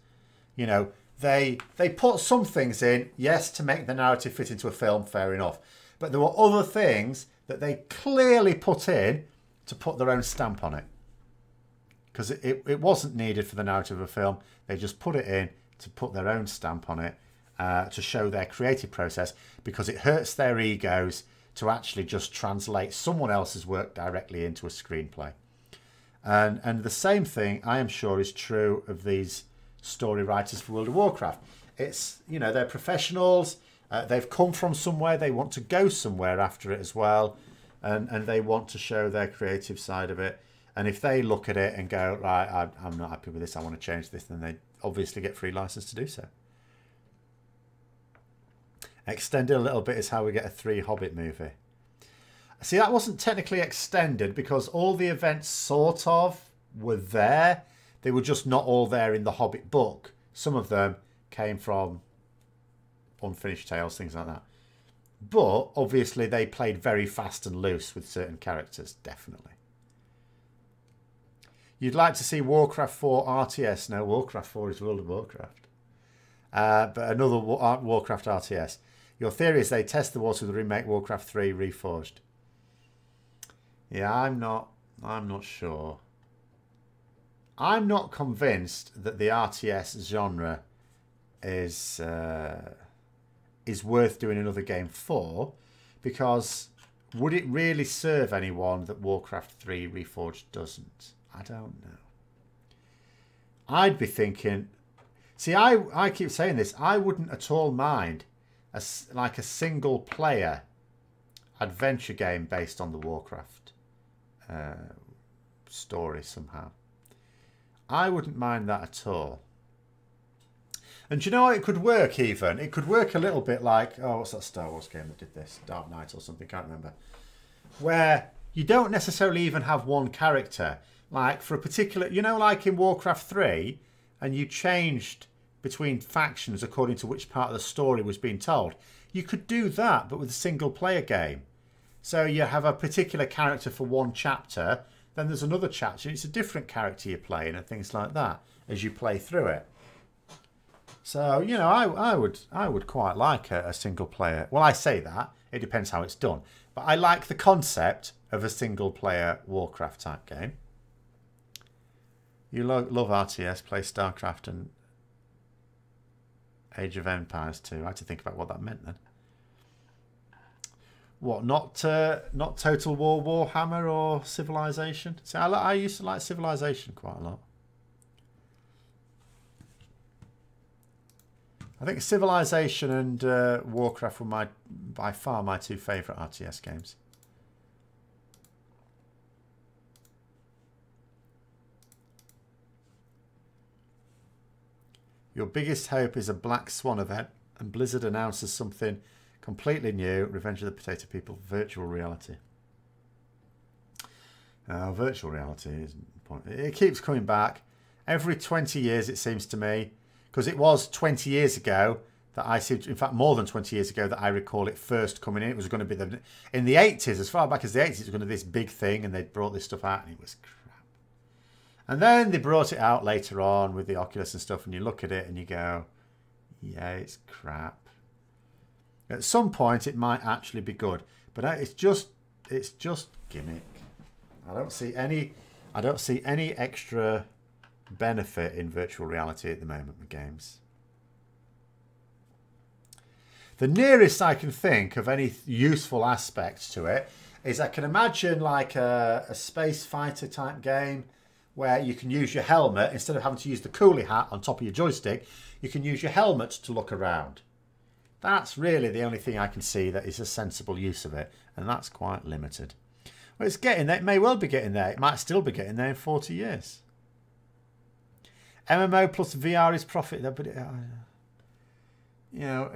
A: You know, they put some things in, yes, to make the narrative fit into a film, fair enough. But there were other things that they clearly put in to put their own stamp on it. Because it wasn't needed for the narrative of a film. They just put it in to put their own stamp on it, to show their creative process, because it hurts their egos to actually just translate someone else's work directly into a screenplay. And the same thing, I am sure, is true of these story writers for World of Warcraft. It's, you know, they're professionals. They've come from somewhere. They want to go somewhere after it as well. And they want to show their creative side of it. And if they look at it and go, right, I'm not happy with this, I want to change this, then they obviously get free license to do so. Extended a little bit is how we get a 3 Hobbit movie. See, that wasn't technically extended because all the events sort of were there. They were just not all there in the Hobbit book. Some of them came from unfinished tales, things like that. But obviously they played very fast and loose with certain characters, definitely. You'd like to see Warcraft 4 RTS. No, Warcraft 4 is World of Warcraft. But another Warcraft RTS. Your theory is they test the water with the remake Warcraft 3 Reforged. Yeah, I'm not sure. I'm not convinced that the RTS genre is worth doing another game for, because would it really serve anyone that Warcraft 3 Reforged doesn't? I don't know. I'd be thinking... See, I keep saying this. I wouldn't at all mind like a single-player adventure game based on the Warcraft story somehow. I wouldn't mind that at all. And do you know what? It could work even. It could work a little bit like... Oh, what's that Star Wars game that did this? Dark Knight or something, can't remember. Where you don't necessarily even have one character. Like for a particular... You know, like in Warcraft 3, and you changed between factions according to which part of the story was being told. You could do that, but with a single-player game. So you have a particular character for one chapter, then there's another chapter, it's a different character you're playing and things like that as you play through it. So, you know, I would quite like a single-player... Well, I say that. It depends how it's done. But I like the concept of a single-player Warcraft-type game. You love RTS, play StarCraft and Age of Empires too. I had to think about what that meant then. What, not Total War Warhammer or Civilization? See, I used to like Civilization quite a lot. I think Civilization and Warcraft were by far my 2 favourite RTS games. Your biggest hope is a Black Swan event, and Blizzard announces something completely new, Revenge of the Potato People, virtual reality. Virtual reality isn't the point. It keeps coming back. Every 20 years, it seems to me, because it was 20 years ago that I see, in fact, more than 20 years ago that I recall it first coming in. It was going to be in the 80s, as far back as the 80s, it was going to be this big thing, and they brought this stuff out, and it was crap. And then they brought it out later on with the Oculus and stuff, and you look at it and you go, yeah, it's crap. At some point, it might actually be good, but it's just gimmick. I don't see any extra benefit in virtual reality at the moment with games. The nearest I can think of any useful aspect to it is I can imagine like a space fighter type game where you can use your helmet, instead of having to use the coolie hat on top of your joystick, you can use your helmet to look around. That's really the only thing I can see that is a sensible use of it, and that's quite limited. Well, it's getting there. It may well be getting there. It might still be getting there in 40 years. MMO plus VR is profit, but it, you know,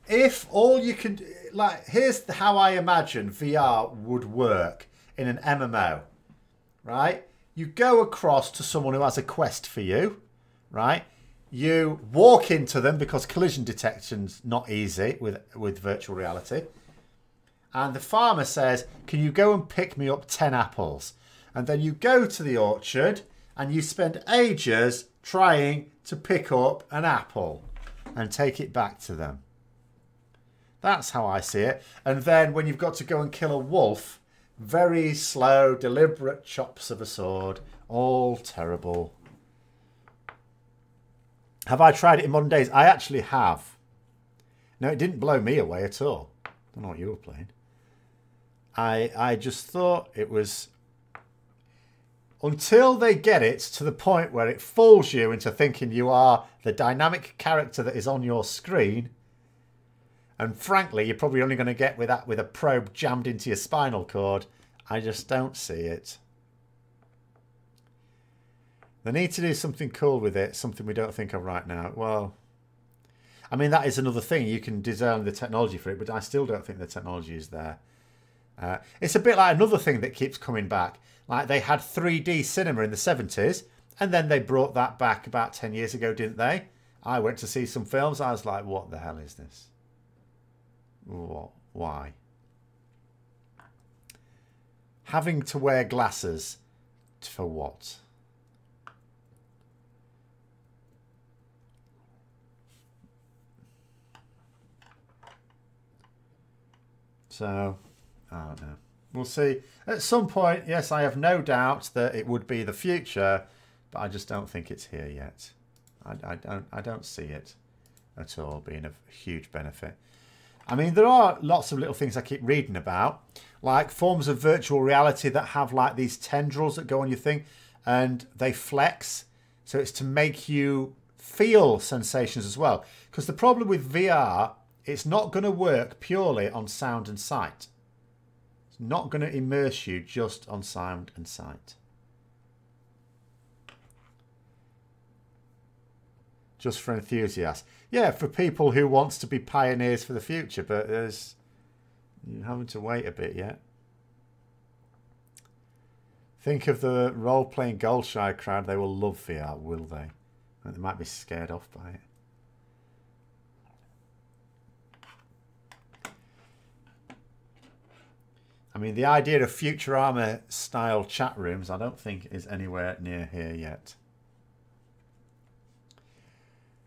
A: if all you can, like, here's how I imagine VR would work in an MMO, right? You go across to someone who has a quest for you, right? You walk into them because collision detection's not easy with virtual reality. And the farmer says, can you go and pick me up 10 apples? And then you go to the orchard and you spend ages trying to pick up an apple and take it back to them. That's how I see it. And then when you've got to go and kill a wolf, very slow, deliberate chops of a sword. All terrible. Have I tried it in modern days? I actually have. No, it didn't blow me away at all. I don't know what you were playing. I just thought it was... Until they get it to the point where it fools you into thinking you are the dynamic character that is on your screen. And frankly, you're probably only going to get with that with a probe jammed into your spinal cord. I just don't see it. They need to do something cool with it, something we don't think of right now. Well, I mean, that is another thing. You can design the technology for it, but I still don't think the technology is there. It's a bit like another thing that keeps coming back. Like they had 3D cinema in the 70s, and then they brought that back about 10 years ago, didn't they? I went to see some films. I was like, what the hell is this? What? Why? Having to wear glasses for what? So, I don't know. We'll see. At some point, yes, I have no doubt that it would be the future, but I just don't think it's here yet. I don't see it at all being a huge benefit. I mean, there are lots of little things I keep reading about, like forms of virtual reality that have like these tendrils that go on your thing and they flex. So it's to make you feel sensations as well. Because the problem with VR, it's not going to work purely on sound and sight. It's not going to immerse you just on sound and sight. Just for enthusiasts. Yeah, for people who wants to be pioneers for the future, but you're having to wait a bit yet. Think of the role-playing Goldshire crowd. They will love VR, will they? They might be scared off by it. I mean, the idea of Futurama-style chat rooms, I don't think is anywhere near here yet.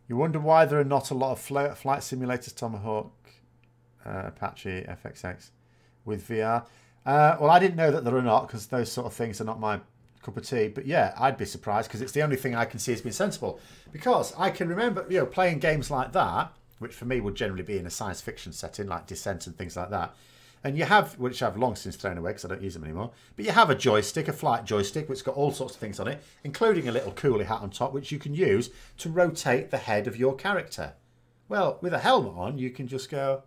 A: You wonder why there are not a lot of flight simulators, Tomahawk, Apache, FXX, with VR. Well, I didn't know that there are not, because those sort of things are not my cup of tea. But yeah, I'd be surprised, because it's the only thing I can see has been sensible. Because I can remember, you know, playing games like that, which for me would generally be in a science fiction setting, like Descent and things like that. And you have, which I've long since thrown away because I don't use them anymore, but you have a joystick, a flight joystick, which has got all sorts of things on it, including a little coolie hat on top, which you can use to rotate the head of your character. Well, with a helmet on, you can just go,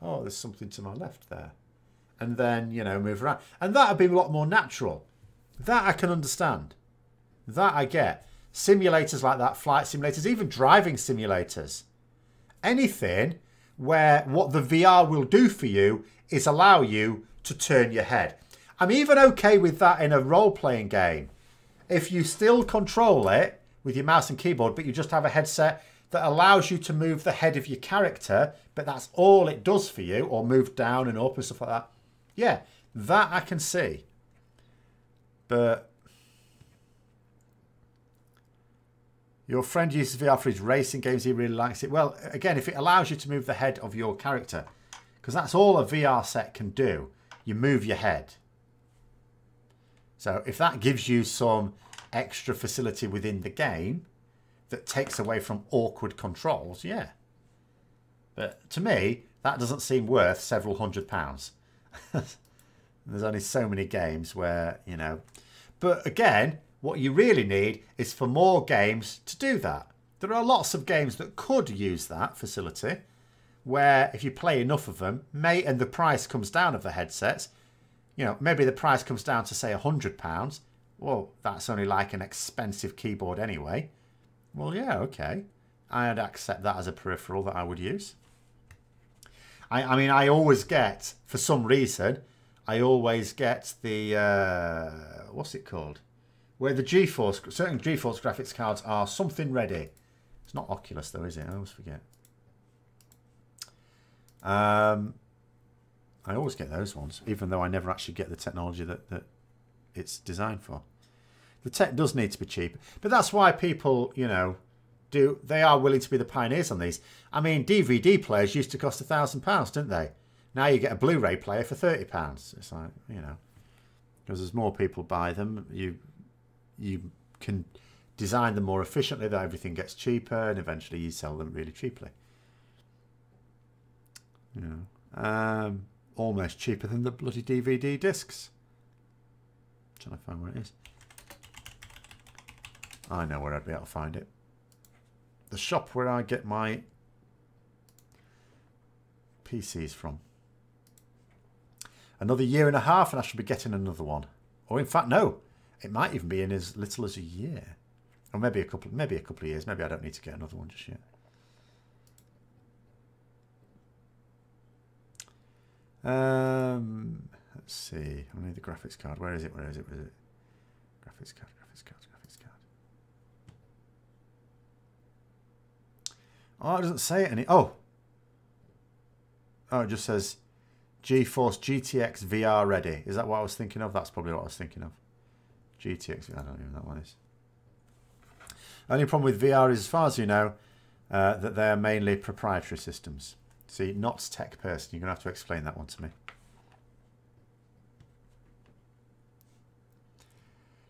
A: oh, there's something to my left there. And then, you know, move around. And that would be a lot more natural. That I can understand. That I get. Simulators like that, flight simulators, even driving simulators. Anything where what the VR will do for you is allow you to turn your head. I'm even okay with that in a role-playing game. If you still control it with your mouse and keyboard, but you just have a headset that allows you to move the head of your character, but that's all it does for you, or move down and up and stuff like that. Yeah, that I can see. But your friend uses VR for his racing games. He really likes it. Well, again, if it allows you to move the head of your character, because that's all a VR set can do. You move your head. So if that gives you some extra facility within the game that takes away from awkward controls, yeah. But to me, that doesn't seem worth several £100. There's only so many games where, you know. But again, what you really need is for more games to do that. There are lots of games that could use that facility, where if you play enough of them, and the price comes down of the headsets, you know, maybe the price comes down to, say, £100. Well, that's only like an expensive keyboard anyway. Well, yeah, okay. I'd accept that as a peripheral that I would use. I mean, I always get, for some reason, I always get the, what's it called? where the certain GeForce graphics cards are something ready. It's not Oculus though, is it? I always forget. I always get those ones, even though I never actually get the technology that it's designed for. The tech does need to be cheap, but that's why people, you know, they are willing to be the pioneers on these. I mean, DVD players used to cost £1,000, didn't they? Now you get a Blu-ray player for £30. It's like, you know, because as more people buy them, you can design them more efficiently, that everything gets cheaper, and eventually you sell them really cheaply. You know, almost cheaper than the bloody DVD discs. Trying to find where it is. I know where I'd be able to find it. The shop where I get my PCs from. Another year and a half and I should be getting another one. Or in fact, no. It might even be in as little as a year. Or maybe a couple of years. Maybe I don't need to get another one just yet. Let's see. I need the graphics card. Where is it? Where is it? Where is it? Graphics card, graphics card, graphics card. Oh, it doesn't say it any. Oh, it just says GeForce GTX VR ready. Is that what I was thinking of? That's probably what I was thinking of. GTX. I don't even know what that is. Only problem with VR is, as far as you know, that they are mainly proprietary systems. See, not tech person. You're going to have to explain that one to me.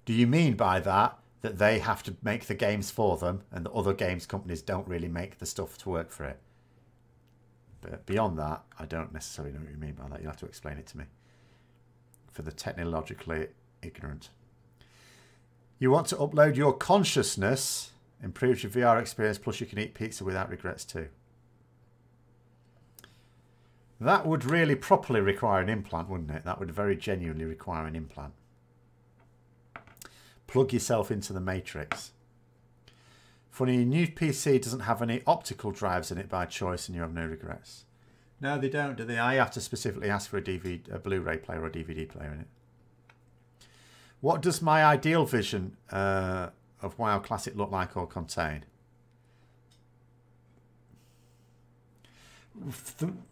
A: Do you mean by that they have to make the games for them and the other games companies don't really make the stuff to work for it? But beyond that, I don't necessarily know what you mean by that. You'll have to explain it to me. For the technologically ignorant. You want to upload your consciousness, improves your VR experience, plus you can eat pizza without regrets too. That would really properly require an implant, wouldn't it? That would very genuinely require an implant. Plug yourself into the matrix. Funny, your new PC doesn't have any optical drives in it by choice and you have no regrets. No, they don't, do they? I have to specifically ask for a Blu-ray player or a DVD player in it. What does my ideal vision of WoW Classic look like or contain?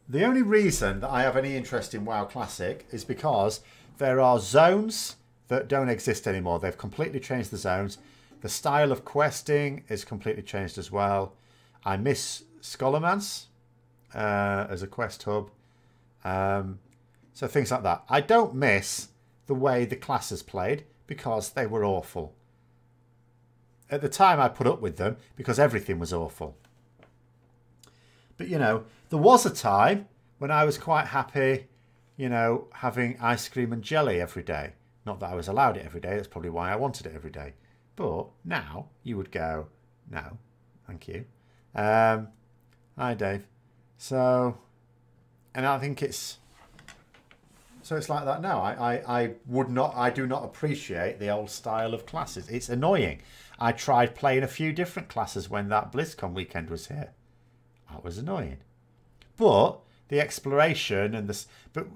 A: The only reason that I have any interest in WoW Classic is because there are zones that don't exist anymore. They've completely changed the zones. The style of questing is completely changed as well. I miss Scholarmance as a quest hub. So things like that. I don't miss the way the classes played because they were awful. At the time I put up with them because everything was awful. But, you know, there was a time when I was quite happy, you know, having ice cream and jelly every day. Not that I was allowed it every day. That's probably why I wanted it every day. But now you would go, no, thank you. Hi, Dave. So, and I think it's like that now. I do not appreciate the old style of classes. It's annoying. I tried playing a few different classes when that BlizzCon weekend was here. That was annoying. But the exploration and this, but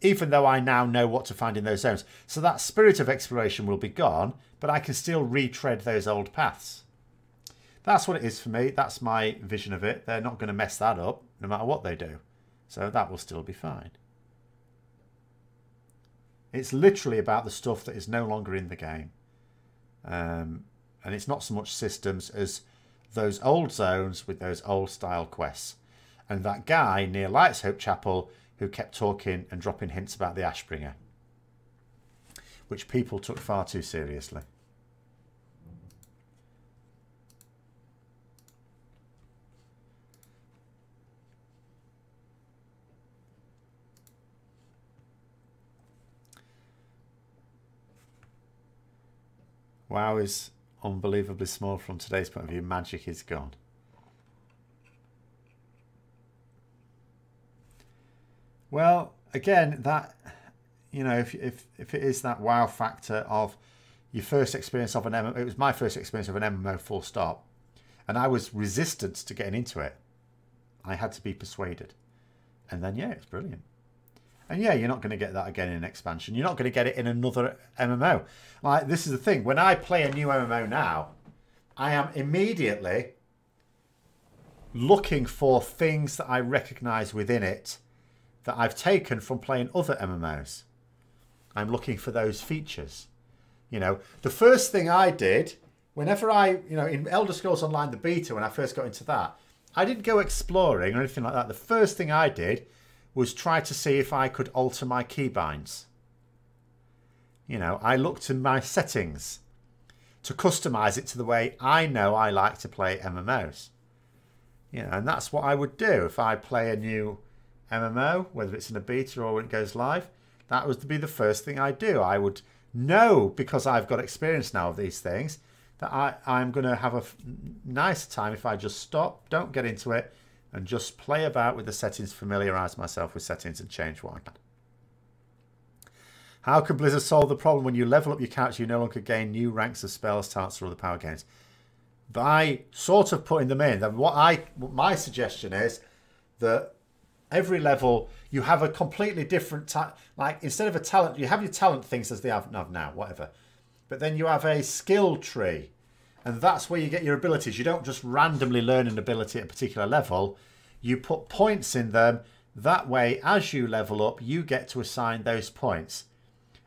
A: even though I now know what to find in those zones, so that spirit of exploration will be gone, but I can still retread those old paths. That's what it is for me. That's my vision of it. They're not going to mess that up no matter what they do. So that will still be fine. It's literally about the stuff that is no longer in the game. And it's not so much systems as those old zones with those old style quests. And that guy near Lights Hope Chapel who kept talking and dropping hints about the Ashbringer, which people took far too seriously. WoW is unbelievably small from today's point of view. Magic is gone. Well, again, that, you know, if it is that wow factor of your first experience of an MMO, it was my first experience of an MMO full stop, and I was resistant to getting into it. I had to be persuaded. And then, yeah, it's brilliant. And yeah, you're not going to get that again in an expansion. You're not going to get it in another MMO. Like, this is the thing. When I play a new MMO now, I am immediately looking for things that I recognise within it that I've taken from playing other MMOs. I'm looking for those features. You know, the first thing I did, whenever in Elder Scrolls Online, the beta, when I first got into that, I didn't go exploring or anything like that. The first thing I did was try to see if I could alter my keybinds. You know, I looked in my settings to customize it to the way I know I like to play MMOs. You know, and that's what I would do if I play a new MMO, whether it's in a beta or when it goes live. That would be the first thing I do. I would know, because I've got experience now of these things, that I'm going to have a nice time if I just stop, don't get into it, and just play about with the settings, familiarise myself with settings and change what I can. How can Blizzard solve the problem when you level up your character, you no longer gain new ranks of spells, talents, or other power gains? By sort of putting them in. Then my suggestion is that every level you have a completely different like, instead of a talent, you have your talent things as they have now, whatever. But then you have a skill tree, and that's where you get your abilities. You don't just randomly learn an ability at a particular level. You put points in them. That way, as you level up, you get to assign those points.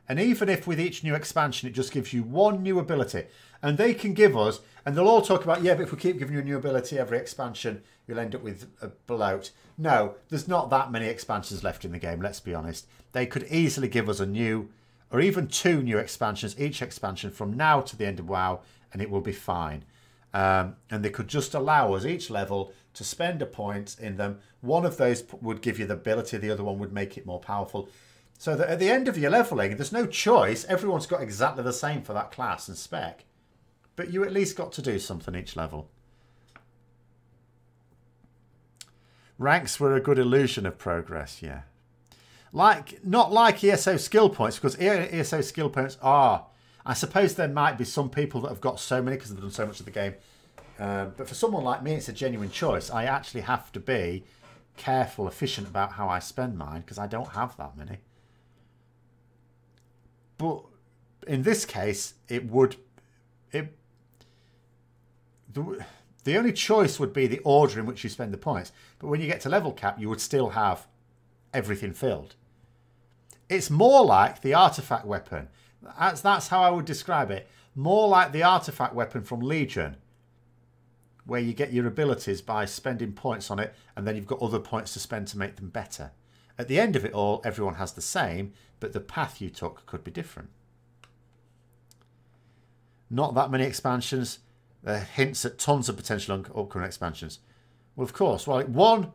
A: And even if with each new expansion, it just gives you one new ability, and they can give us, and they'll all talk about, yeah, but if we keep giving you a new ability every expansion, you'll end up with a bloat. No, there's not that many expansions left in the game, let's be honest. They could easily give us a new, or even 2 new expansions, each expansion from now to the end of WoW, and it will be fine. And they could just allow us each level to spend a point in them. One of those would give you the ability, the other one would make it more powerful. So that at the end of your leveling, there's no choice. Everyone's got exactly the same for that class and spec. But you at least got to do something each level. Ranks were a good illusion of progress, yeah. Not like ESO skill points, because ESO skill points are... I suppose there might be some people that have got so many because they've done so much of the game. But for someone like me, it's a genuine choice. I actually have to be careful, efficient about how I spend mine, because I don't have that many. But in this case, the only choice would be the order in which you spend the points. But when you get to level cap, you would still have everything filled. It's more like the artifact weapon. That's how I would describe it. More like the artifact weapon from Legion, where you get your abilities by spending points on it, and then you've got other points to spend to make them better. At the end of it all, everyone has the same, but the path you took could be different. Not that many expansions. Hints at tons of potential upcoming expansions. Well, of course. Well, one,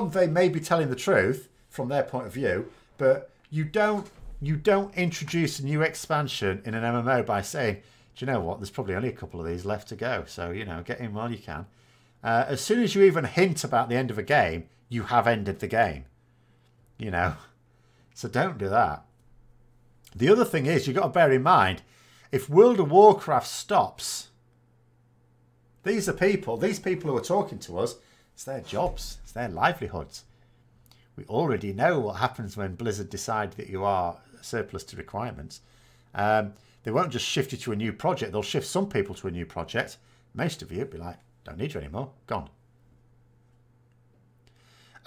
A: they may be telling the truth from their point of view, but you don't introduce a new expansion in an MMO by saying, do you know what, there's probably only a couple of these left to go, so, you know, get in while you can. As soon as you even hint about the end of a game, you have ended the game. You know, so don't do that. The other thing is, you've got to bear in mind, if World of Warcraft stops, these people who are talking to us, it's their jobs, it's their livelihoods. We already know what happens when Blizzard decide that you are surplus to requirements. They won't just shift you to a new project. They'll shift some people to a new project. Most of you would be like, don't need you anymore. Gone.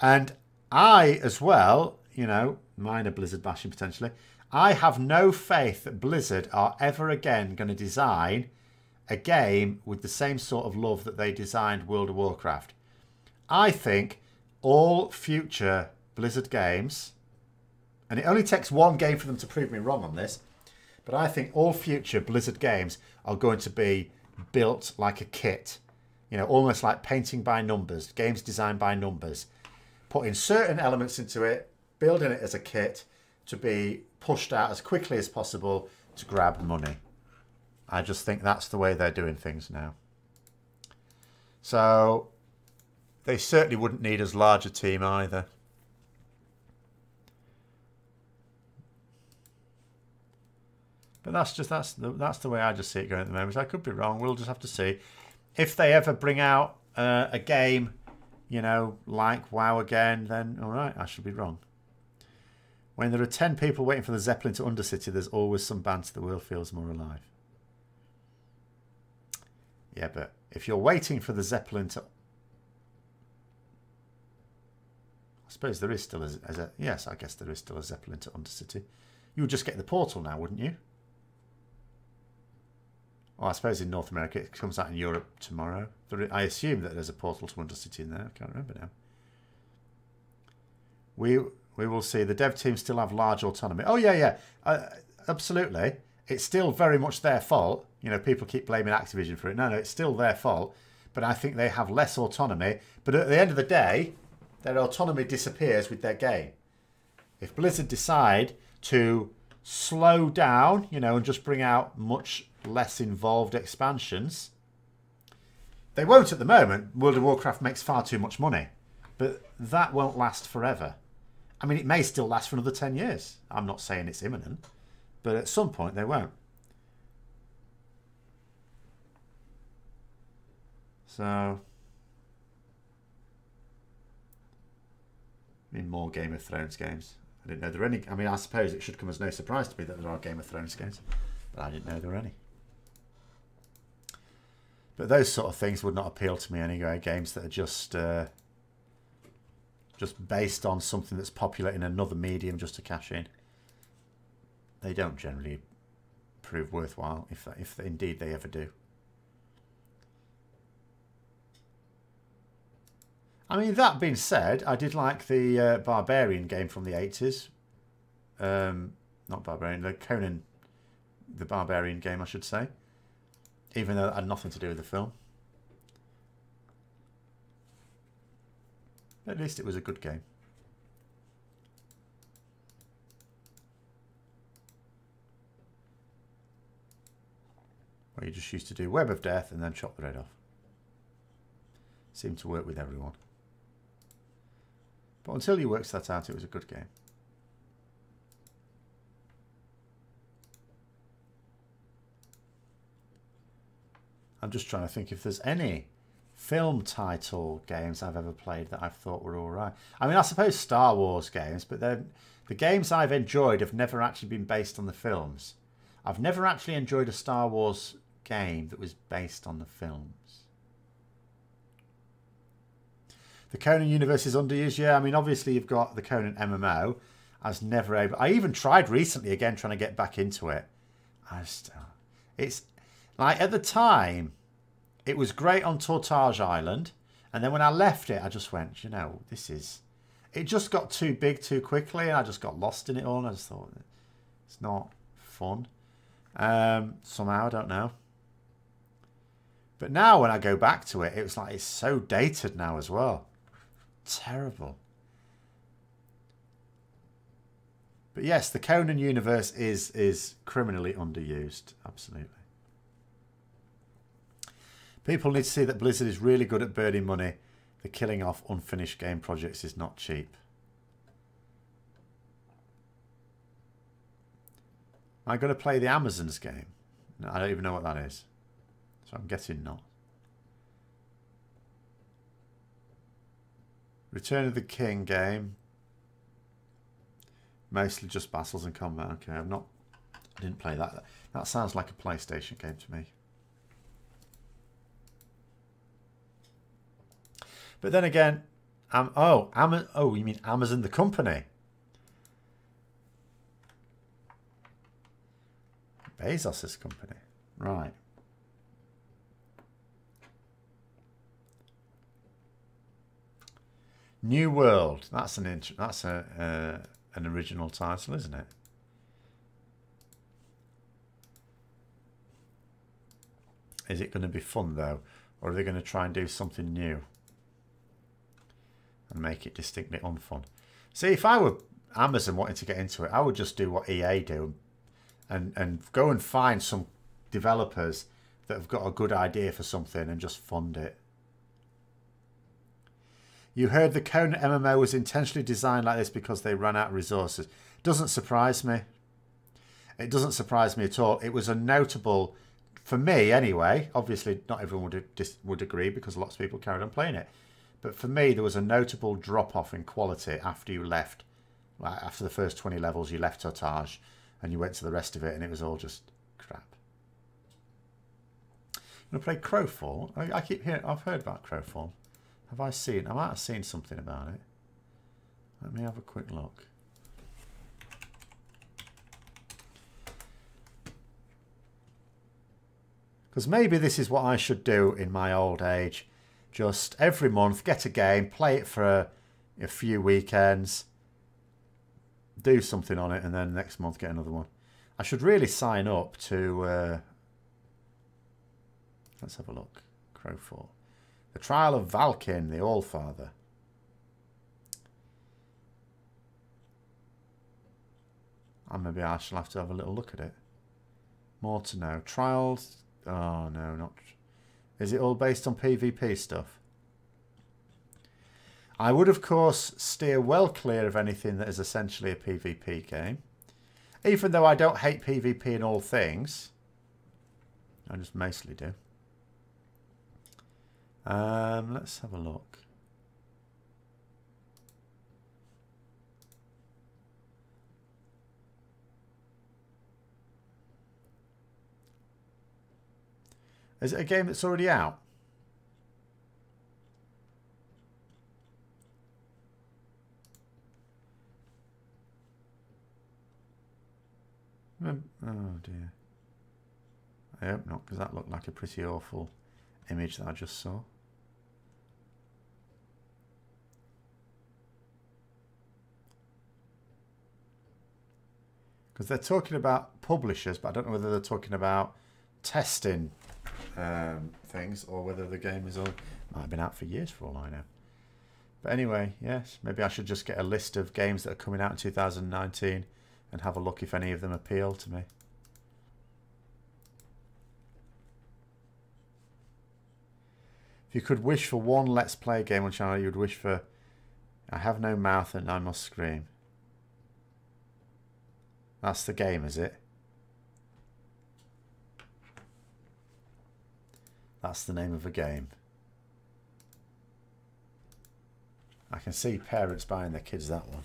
A: And I, as well, you know, minor Blizzard bashing potentially, I have no faith that Blizzard are ever again going to design a game with the same sort of love that they designed World of Warcraft. I think all future Blizzard games, and it only takes one game for them to prove me wrong on this, but I think all future Blizzard games are going to be built like a kit. You know, almost like painting by numbers, games designed by numbers. Putting certain elements into it, building it as a kit to be pushed out as quickly as possible to grab money. I just think that's the way they're doing things now. So they certainly wouldn't need as large a team either. But that's the way I just see it going at the moment. I could be wrong. We'll just have to see. If they ever bring out a game, you know, like WoW again, then all right, I should be wrong. When there are 10 people waiting for the Zeppelin to Undercity, there's always some banter. The world feels more alive. Yeah, but if you're waiting for the Zeppelin to... I suppose there is still a yes, I guess there is still a Zeppelin to Undercity. You would just get the portal now, wouldn't you? Well, I suppose in North America it comes out in Europe tomorrow. I assume that there's a portal to Undercity in there. I can't remember now. We will see. The dev team still have large autonomy. Oh, yeah. Absolutely. It's still very much their fault. You know, people keep blaming Activision for it. No, it's still their fault. But I think they have less autonomy. But at the end of the day, their autonomy disappears with their game. If Blizzard decide to slow down, you know, and just bring out much less involved expansions, they won't at the moment. World of Warcraft makes far too much money. But that won't last forever. I mean, it may still last for another 10 years. I'm not saying it's imminent, but at some point they won't. So, I mean, more Game of Thrones games. I didn't know there were any. I mean, I suppose it should come as no surprise to me that there are Game of Thrones games, but I didn't know there were any. But those sort of things would not appeal to me anyway. Games that are just based on something that's popular in another medium just to cash in. They don't generally prove worthwhile, if indeed they ever do. I mean, that being said, I did like the Barbarian game from the 80s. Not Barbarian, the Conan the Barbarian game, I should say. Even though it had nothing to do with the film. At least it was a good game. Where you just used to do Web of Death and then chop the head off. Seemed to work with everyone. But until you worked that out, it was a good game. I'm just trying to think if there's any film title games I've ever played that I've thought were all right. I mean, I suppose Star Wars games, but the games I've enjoyed have never actually been based on the films. I've never actually enjoyed a Star Wars game that was based on the films. The Conan universe is underused. Yeah, I mean, obviously you've got the Conan MMO. I was never able... I even tried recently again trying to get back into it. It's like at the time... It was great on Tortage Island, and then when I left it, I just went, you know, this is... It just got too big too quickly, and I just got lost in it all, and I just thought, it's not fun. Somehow, I don't know. But now when I go back to it, it was like, it's so dated now as well. Terrible. But yes, the Conan universe is criminally underused, absolutely. People need to see that Blizzard is really good at burning money. The killing off unfinished game projects is not cheap. Am I going to play the Amazons game? No, I don't even know what that is. So I'm guessing not. Return of the King game. Mostly just battles and combat. Okay, I didn't play that. That sounds like a PlayStation game to me. But then again, you mean Amazon the company? Bezos' company, right? New World. That's an original title, isn't it? Is it going to be fun though, or are they going to try and do something new and make it distinctly unfun? See, if I were Amazon wanting to get into it, I would just do what EA do and go and find some developers that have got a good idea for something and just fund it. You heard the Conan MMO was intentionally designed like this because they ran out of resources. Doesn't surprise me. It doesn't surprise me at all. It was a notable, for me anyway, obviously not everyone would agree because lots of people carried on playing it. But for me, there was a notable drop-off in quality after you left Like after the first 20 levels, you left Totage and you went to the rest of it, and it was all just crap. I'm gonna play Crowfall. I keep hearing. I've heard about Crowfall. Have I seen? I might have seen something about it. Let me have a quick look. Because maybe this is what I should do in my old age. Just every month, get a game, play it for a few weekends, do something on it, and then next month get another one. I should really sign up to... let's have a look. Crowfall. The Trial of Valkin, the Allfather. And maybe I shall have to have a little look at it. More to know. Trials... Oh, no, not... Is it all based on PvP stuff? I would, of course, steer well clear of anything that is essentially a PvP game. Even though I don't hate PvP in all things. I just mostly do. Let's have a look. Is it a game that's already out? Oh dear. I hope not, because that looked like a pretty awful image that I just saw. Because they're talking about publishers, but I don't know whether they're talking about testing things, or whether the game is all might have been out for years for all I know. But anyway, yes, maybe I should just get a list of games that are coming out in 2019 and have a look if any of them appeal to me. If you could wish for one Let's Play game on channel, you would wish for I Have No Mouth and I Must Scream. That's the game, is it? That's the name of a game. I can see parents buying their kids that one.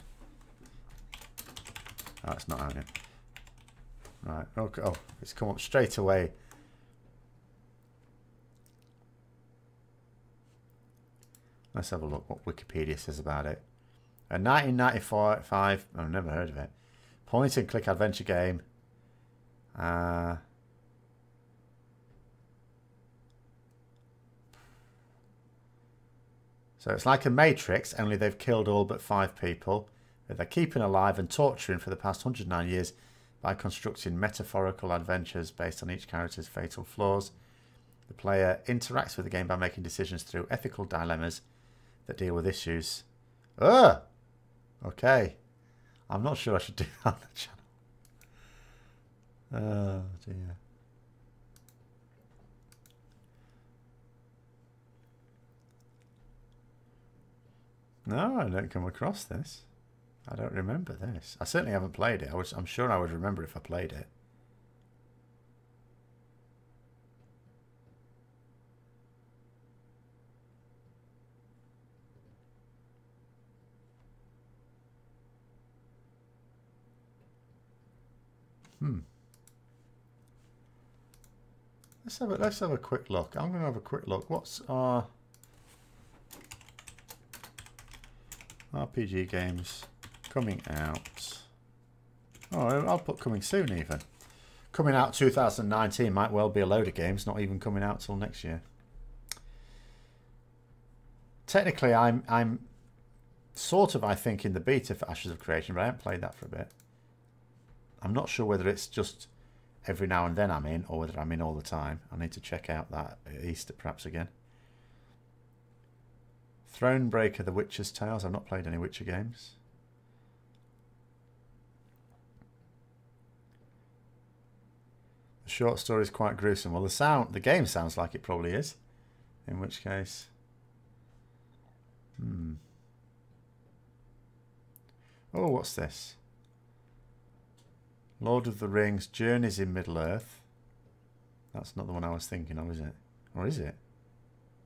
A: Oh, it's not happening. Right, okay. Oh, it's come up straight away. Let's have a look what Wikipedia says about it. A 1995, I've never heard of it. Point and click adventure game. So it's like a Matrix, only they've killed all but 5 people that they're keeping alive and torturing for the past 109 years by constructing metaphorical adventures based on each character's fatal flaws. The player interacts with the game by making decisions through ethical dilemmas that deal with issues. Oh! Okay. I'm not sure I should do that on the channel. Oh, dear. No, I don't come across this. I don't remember this. I certainly haven't played it. I'm sure I would remember if I played it. Let's have a quick look. I'm going to have a quick look. What's our RPG games coming out? Oh, I'll put coming soon even. Coming out 2019 might well be a load of games not even coming out till next year. Technically, I'm sort of, I think, in the beta for Ashes of Creation, but I haven't played that for a bit. I'm not sure whether it's just every now and then I'm in, or whether I'm in all the time. I need to check out that Easter perhaps again. Thronebreaker, The Witcher's Tales. I've not played any Witcher games. The short story is quite gruesome. Well, the game sounds like it probably is. In which case, oh, what's this? Lord of the Rings, Journeys in Middle-earth. That's not the one I was thinking of, is it? Or is it?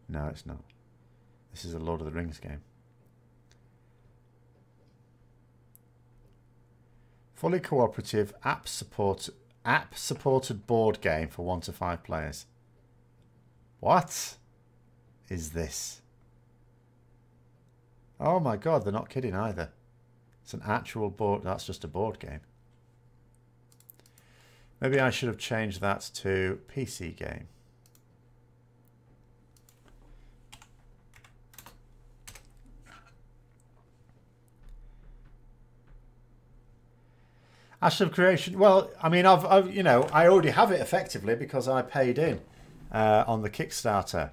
A: No, it's not. This is a Lord of the Rings game. Fully cooperative app supported board game for 1 to 5 players. What is this? Oh my god, they're not kidding either. It's an actual board. That's just a board game. Maybe I should have changed that to PC game. Ash of Creation. Well, I mean, I've you know, I already have it effectively because I paid in on the Kickstarter,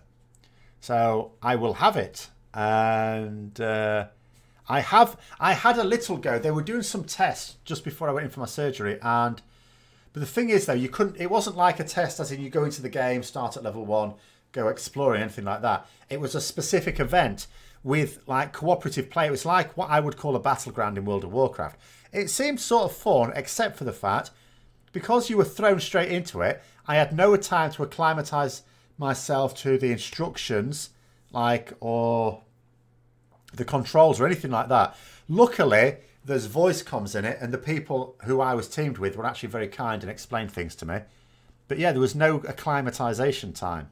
A: so I will have it. And I had a little go. They were doing some tests just before I went in for my surgery, but the thing is though, you couldn't. It wasn't like a test as in you go into the game, start at level 1, go exploring, anything like that. It was a specific event with like cooperative play. It was like what I would call a battleground in World of Warcraft. It seemed sort of fun, except for the fact, because you were thrown straight into it, I had no time to acclimatise myself to the instructions, or the controls or anything like that. Luckily, there's voice comms in it, and the people who I was teamed with were actually very kind and explained things to me. But yeah, there was no acclimatisation time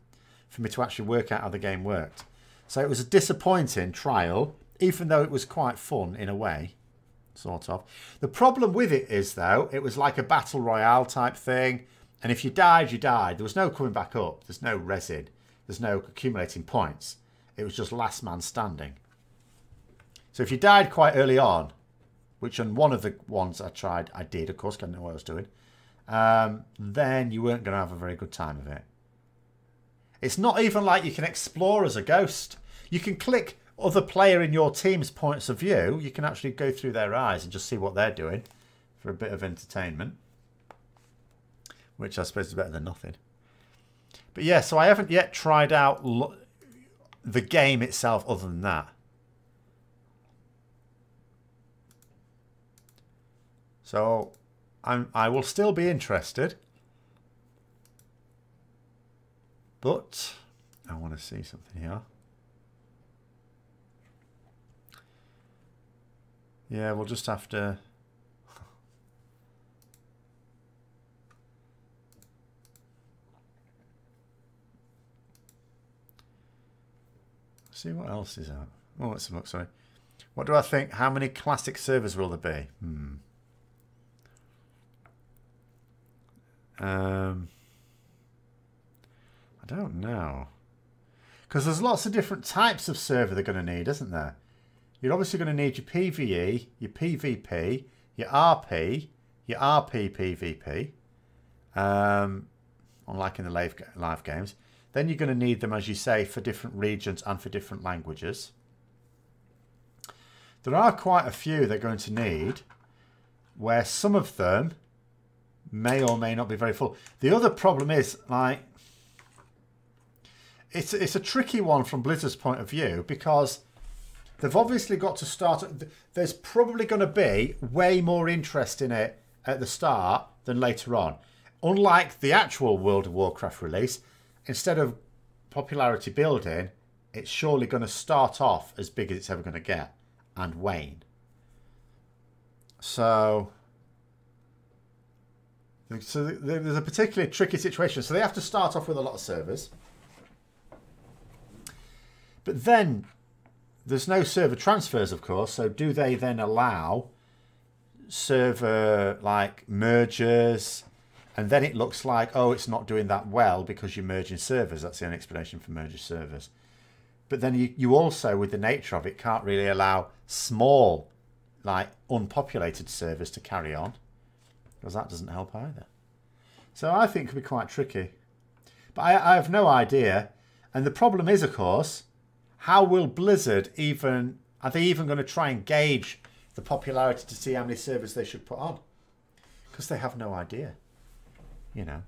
A: for me to actually work out how the game worked. So it was a disappointing trial, even though it was quite fun in a way. Sort of. The problem with it is, though, it was like a battle royale type thing. And if you died, you died. There was no coming back up. There's no resin. There's no accumulating points. It was just last man standing. So if you died quite early on, which on one of the ones I tried, I did, of course, I didn't know what I was doing, then you weren't going to have a very good time of it. It's not even like you can explore as a ghost. You can click other player in your team's points of view. You can actually go through their eyes and just see what they're doing for a bit of entertainment, which I suppose is better than nothing. But yeah, so I haven't yet tried out the game itself other than that. So I will still be interested, but I want to see something here. Yeah, we'll just have to... see what else is out. Oh, let's have a look, sorry. What do I think? How many classic servers will there be? I don't know. Because there's lots of different types of server they're going to need, isn't there? You're obviously going to need your PvE, your PvP, your RP, your RP PvP, unlike in the live games. Then you're going to need them, as you say, for different regions and for different languages. There are quite a few they're going to need, where some of them may or may not be very full. The other problem is, like, it's a tricky one from Blizzard's point of view, because they've obviously got to start... There's probably going to be way more interest in it at the start than later on. Unlike the actual World of Warcraft release, instead of popularity building, it's surely going to start off as big as it's ever going to get and wane. So there's a particularly tricky situation. So they have to start off with a lot of servers. But then there's no server transfers, of course. So do they then allow server like mergers? And then it looks like, oh, it's not doing that well because you're merging servers. That's the only explanation for merger servers. But then you also, with the nature of it, can't really allow small, like unpopulated servers to carry on, because that doesn't help either. So I think it could be quite tricky. But I have no idea. And the problem is, of course, how will Blizzard even... Are they even going to try and gauge the popularity to see how many servers they should put on? Because they have no idea. You know,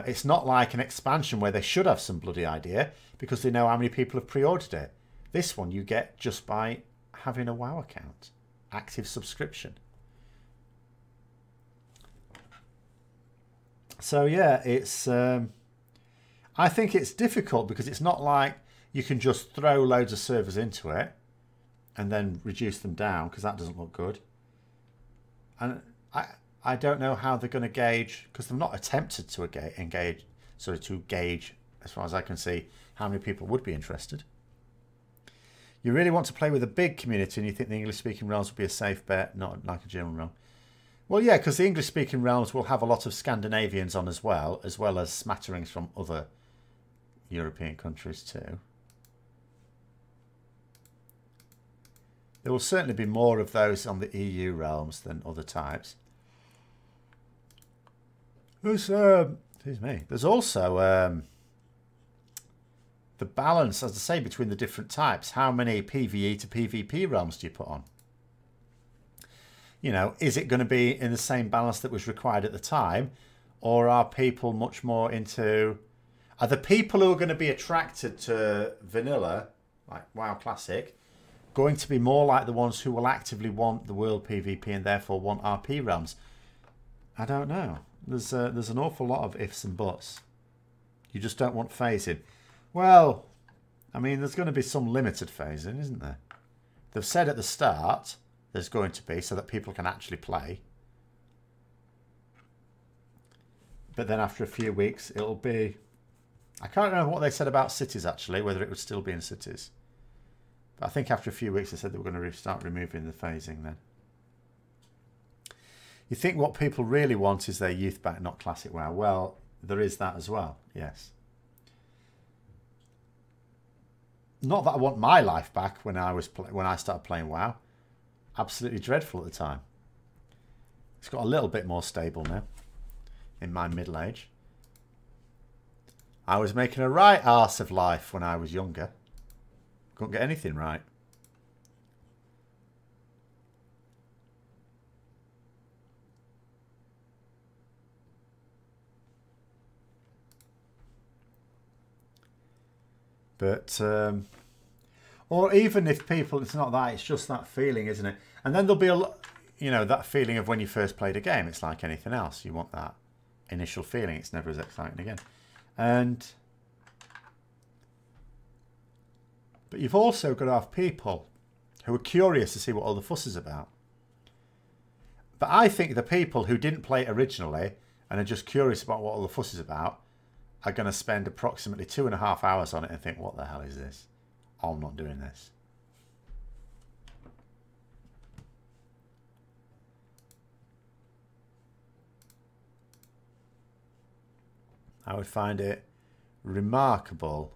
A: it's not like an expansion where they should have some bloody idea because they know how many people have pre-ordered it. This one you get just by having a WoW account. Active subscription. So yeah, it's... I think it's difficult because it's not like you can just throw loads of servers into it and then reduce them down, because that doesn't look good. And I don't know how they're going to gauge, because they've not attempted to gauge, as far as I can see, how many people would be interested. You really want to play with a big community and you think the English-speaking realms would be a safe bet, not like a German realm. Well, yeah, because the English-speaking realms will have a lot of Scandinavians on as well as smatterings from other European countries too. There will certainly be more of those on the EU realms than other types. Excuse me. There's also the balance, as I say, between the different types. How many PvE to PvP realms do you put on? You know, is it going to be in the same balance that was required at the time? Or are people much more into... Are the people who are going to be attracted to vanilla, like WoW Classic, going to be more like the ones who will actively want the world PvP and therefore want RP realms? I don't know. There's an awful lot of ifs and buts. You just don't want phasing. Well, I mean, there's going to be some limited phasing, isn't there? They've said at the start there's going to be, so that people can actually play. But then after a few weeks, it'll be... I can't remember what they said about cities, actually, whether it would still be in cities. But I think after a few weeks, they said they were going to start removing the phasing then. You think what people really want is their youth back, not classic WoW. Well, there is that as well, yes. Not that I want my life back when I started playing WoW. Absolutely dreadful at the time. It's got a little bit more stable now in my middle age. I was making a right arse of life when I was younger. Couldn't get anything right. But, or even if people, it's not that, it's just that feeling, isn't it? And then there'll be a lot, you know, that feeling of when you first played a game. It's like anything else. You want that initial feeling. It's never as exciting again. But you've also got to have people who are curious to see what all the fuss is about. But I think the people who didn't play it originally and are just curious about what all the fuss is about are going to spend approximately 2.5 hours on it and think, what the hell is this? I'm not doing this. I would find it remarkable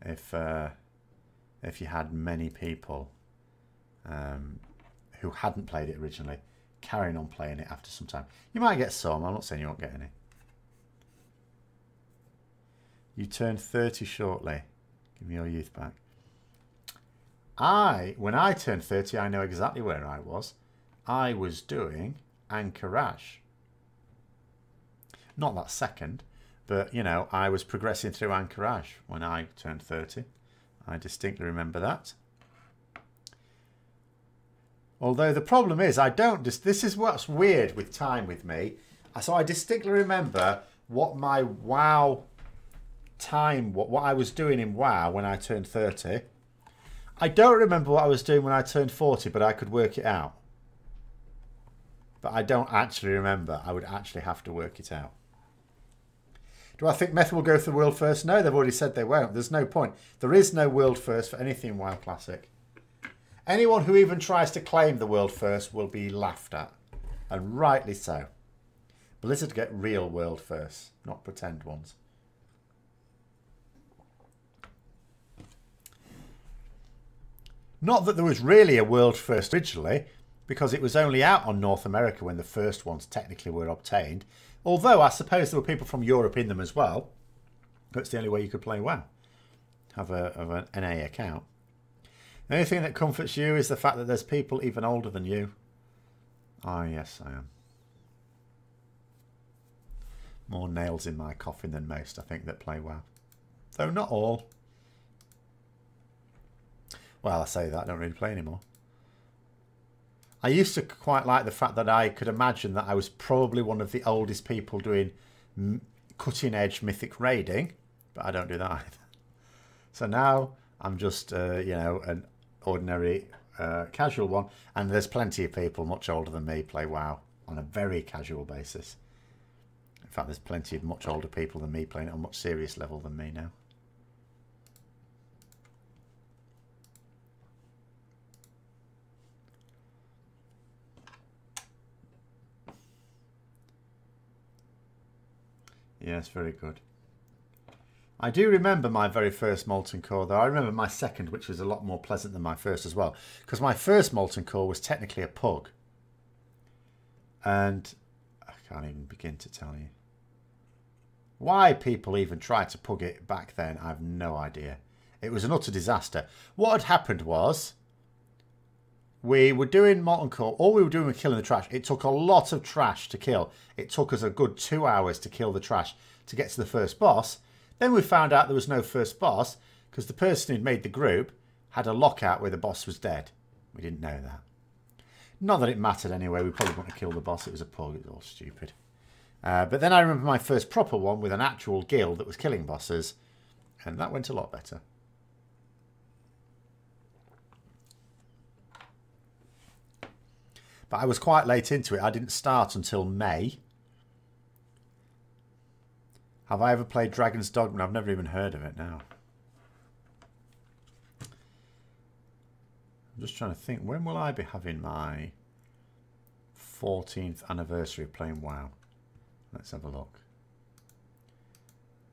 A: if you had many people who hadn't played it originally carrying on playing it after some time. You might get some. I'm not saying you won't get any. You turn 30 shortly. Give me your youth back. When I turned 30, I know exactly where I was. I was doing Anchorage. Not that second, but, you know, I was progressing through Anchorage when I turned 30. I distinctly remember that. Although the problem is, this is what's weird with time with me. So I distinctly remember what my WoW time, what I was doing in WoW when I turned 30. I don't remember what I was doing when I turned 40, but I could work it out. But I don't actually remember. I would actually have to work it out. Do I think Meth will go for the world first? No, they've already said they won't. There's no point. There is no world first for anything WoW Classic. Anyone who even tries to claim the world first will be laughed at. And rightly so. Blizzard get real world firsts, not pretend ones. Not that there was really a world first originally, because it was only out on North America when the first ones technically were obtained. Although I suppose there were people from Europe in them as well. That's the only way you could play WoW. Have an NA account. The only thing that comforts you is the fact that there's people even older than you. Ah, yes, I am. More nails in my coffin than most, I think, that play WoW. Though not all. Well, I say that, I don't really play anymore. I used to quite like the fact that I could imagine that I was probably one of the oldest people doing cutting-edge mythic raiding, but I don't do that either. So now I'm just, you know, an ordinary casual one, and there's plenty of people much older than me play WoW on a very casual basis. In fact, there's plenty of much older people than me playing it on a much serious level than me now. Yes, very good. I do remember my very first Molten Core, though. I remember my second, which was a lot more pleasant than my first as well. Because my first Molten Core was technically a pug. And I can't even begin to tell you. Why people even tried to pug it back then, I have no idea. It was an utter disaster. What had happened was, we were doing Molten Core. All we were doing was killing the trash. It took a lot of trash to kill. It took us a good 2 hours to kill the trash to get to the first boss. Then we found out there was no first boss because the person who'd made the group had a lockout where the boss was dead. We didn't know that. Not that it mattered anyway. We probably wouldn't have killed the boss. It was a pug. It was all stupid. But then I remember my first proper one with an actual guild that was killing bosses. And that went a lot better. But I was quite late into it. I didn't start until May. Have I ever played Dragon's Dogma? I've never even heard of it now. I'm just trying to think. When will I be having my 14th anniversary of playing WoW? Let's have a look.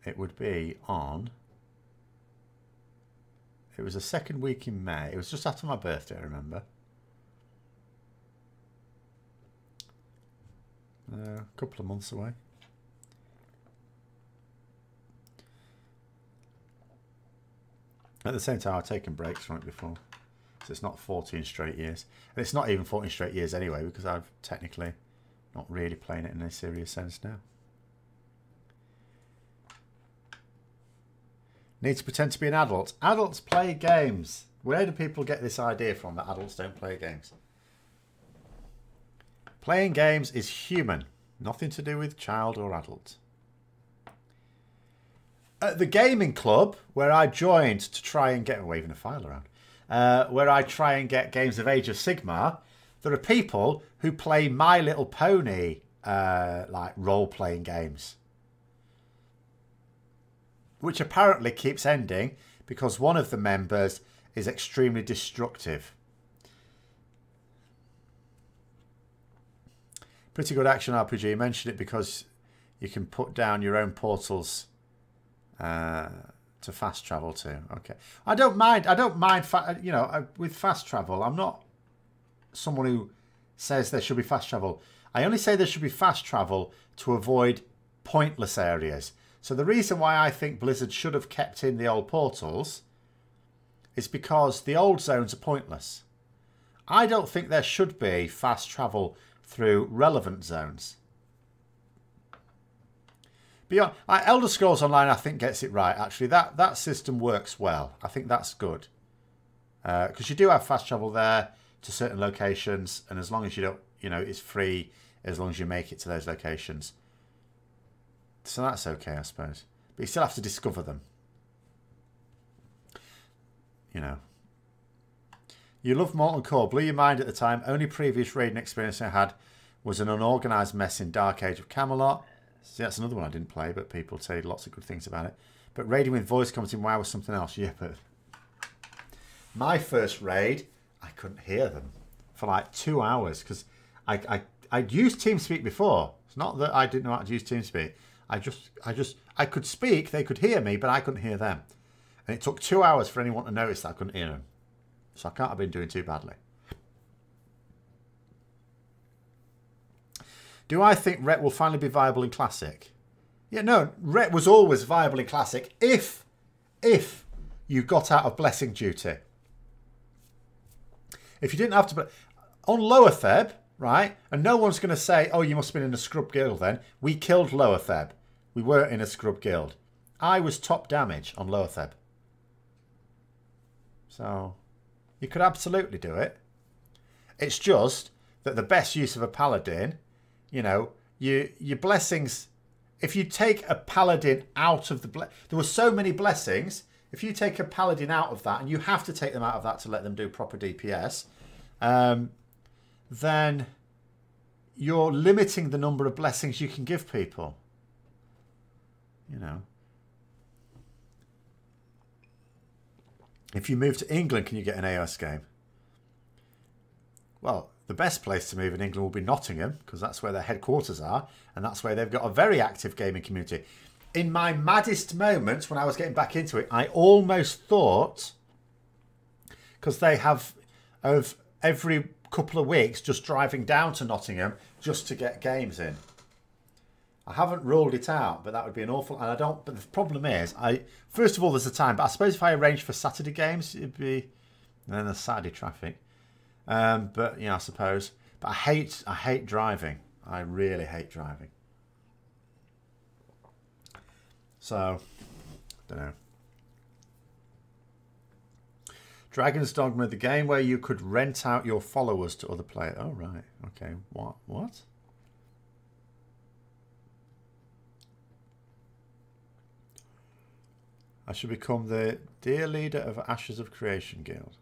A: It would be on... It was the second week in May. It was just after my birthday, I remember. A couple of months away. At the same time, I've taken breaks from it before. So it's not 14 straight years. And it's not even 14 straight years anyway, because I've technically not really playing it in a serious sense now. Need to pretend to be an adult. Adults play games. Where do people get this idea from that adults don't play games? Playing games is human. Nothing to do with child or adult. At the gaming club, where I joined to try and get... waving a file around. Where I try and get games of Age of Sigmar, there are people who play My Little Pony, like role-playing games. Which apparently keeps ending because one of the members is extremely destructive. Pretty good action RPG. You mentioned it because you can put down your own portals to fast travel to. Okay, I don't mind. You know, with fast travel, I'm not someone who says there should be fast travel. I only say there should be fast travel to avoid pointless areas. So the reason why I think Blizzard should have kept in the old portals is because the old zones are pointless. I don't think there should be fast travel through relevant zones. Beyond Elder Scrolls Online, I think gets it right. Actually, that system works well. I think that's good because you do have fast travel there to certain locations, and as long as you don't, you know, it's free as long as you make it to those locations. So that's okay, I suppose. But you still have to discover them. You know. You loved Molten Core. Blew your mind at the time. Only previous raiding experience I had was an unorganised mess in Dark Age of Camelot. See, that's another one I didn't play, but people say lots of good things about it. But raiding with voice comms in WoW was something else. Yeah, but my first raid, I couldn't hear them for like 2 hours because I'd used TeamSpeak before. It's not that I didn't know how to use TeamSpeak. I could speak, they could hear me, but I couldn't hear them. And it took 2 hours for anyone to notice that I couldn't hear them. So I can't have been doing too badly. Do I think Ret will finally be viable in Classic? Yeah, no, Ret was always viable in Classic if you got out of Blessing Duty. If you didn't have to... On Lower Theb, right, and no one's going to say, oh, you must have been in a scrub guild then. We killed Lower Theb. We weren't in a scrub guild. I was top damage on Lower Theb. So... you could absolutely do it. It's just that the best use of a paladin, you know, your blessings, if you take a paladin out of the... there were so many blessings. If you take a paladin out of that, and you have to take them out of that to let them do proper DPS, then you're limiting the number of blessings you can give people. You know. If you move to England, can you get an AOS game? Well, the best place to move in England will be Nottingham, because that's where their headquarters are, and that's where they've got a very active gaming community. In my maddest moments, when I was getting back into it, I almost thought, because they have, of every couple of weeks, just driving down to Nottingham just to get games in. I haven't ruled it out, but that would be an awful... And I don't... But the problem is, first of all, there's the time. But I suppose if I arranged for Saturday games, it'd be... And then there's Saturday traffic. But, yeah, I suppose. But I hate driving. I really hate driving. So, don't know. Dragon's Dogma, the game where you could rent out your followers to other players. Oh, right. Okay. What? I should become the dear leader of Ashes of Creation Guild.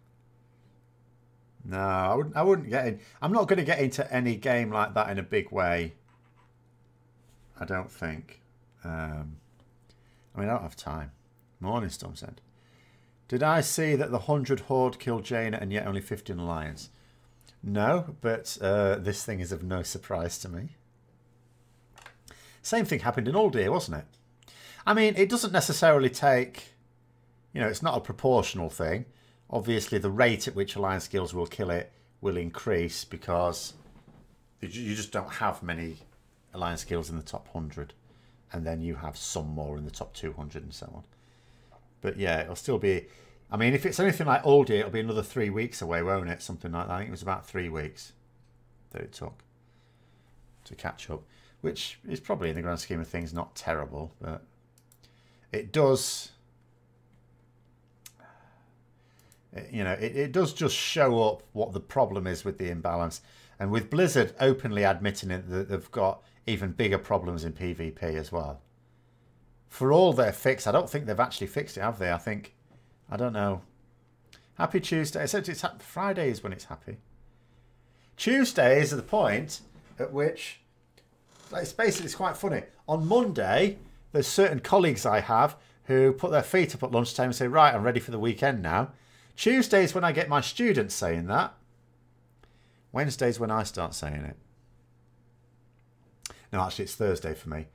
A: No, I wouldn't get in. I'm not going to get into any game like that in a big way. I don't think. I mean, I don't have time. Morning, Storm said. Did I see that the 100 Horde killed Jaina and yet only 15 Alliance? No, but this thing is of no surprise to me. Same thing happened in Uldir, wasn't it? I mean, it doesn't necessarily take... You know, it's not a proportional thing. Obviously, the rate at which Alliance guilds will kill it will increase because you just don't have many Alliance guilds in the top 100. And then you have some more in the top 200 and so on. But yeah, it'll still be... I mean, if it's anything like Uldir, it'll be another 3 weeks away, won't it? Something like that. I think it was about 3 weeks that it took to catch up. Which is probably, in the grand scheme of things, not terrible. But it does... You know, it does just show up what the problem is with the imbalance. And with Blizzard openly admitting it, that they've got even bigger problems in PvP as well. For all their fix, I don't think they've actually fixed it, have they? I don't know. Happy Tuesday. Except it's Friday is when it's happy. Tuesday is the point at which, it's quite funny. On Monday, there's certain colleagues I have who put their feet up at lunchtime and say, right, I'm ready for the weekend now. Tuesdays when I get my students saying that. Wednesday's when I start saying it. No, actually, it's Thursday for me.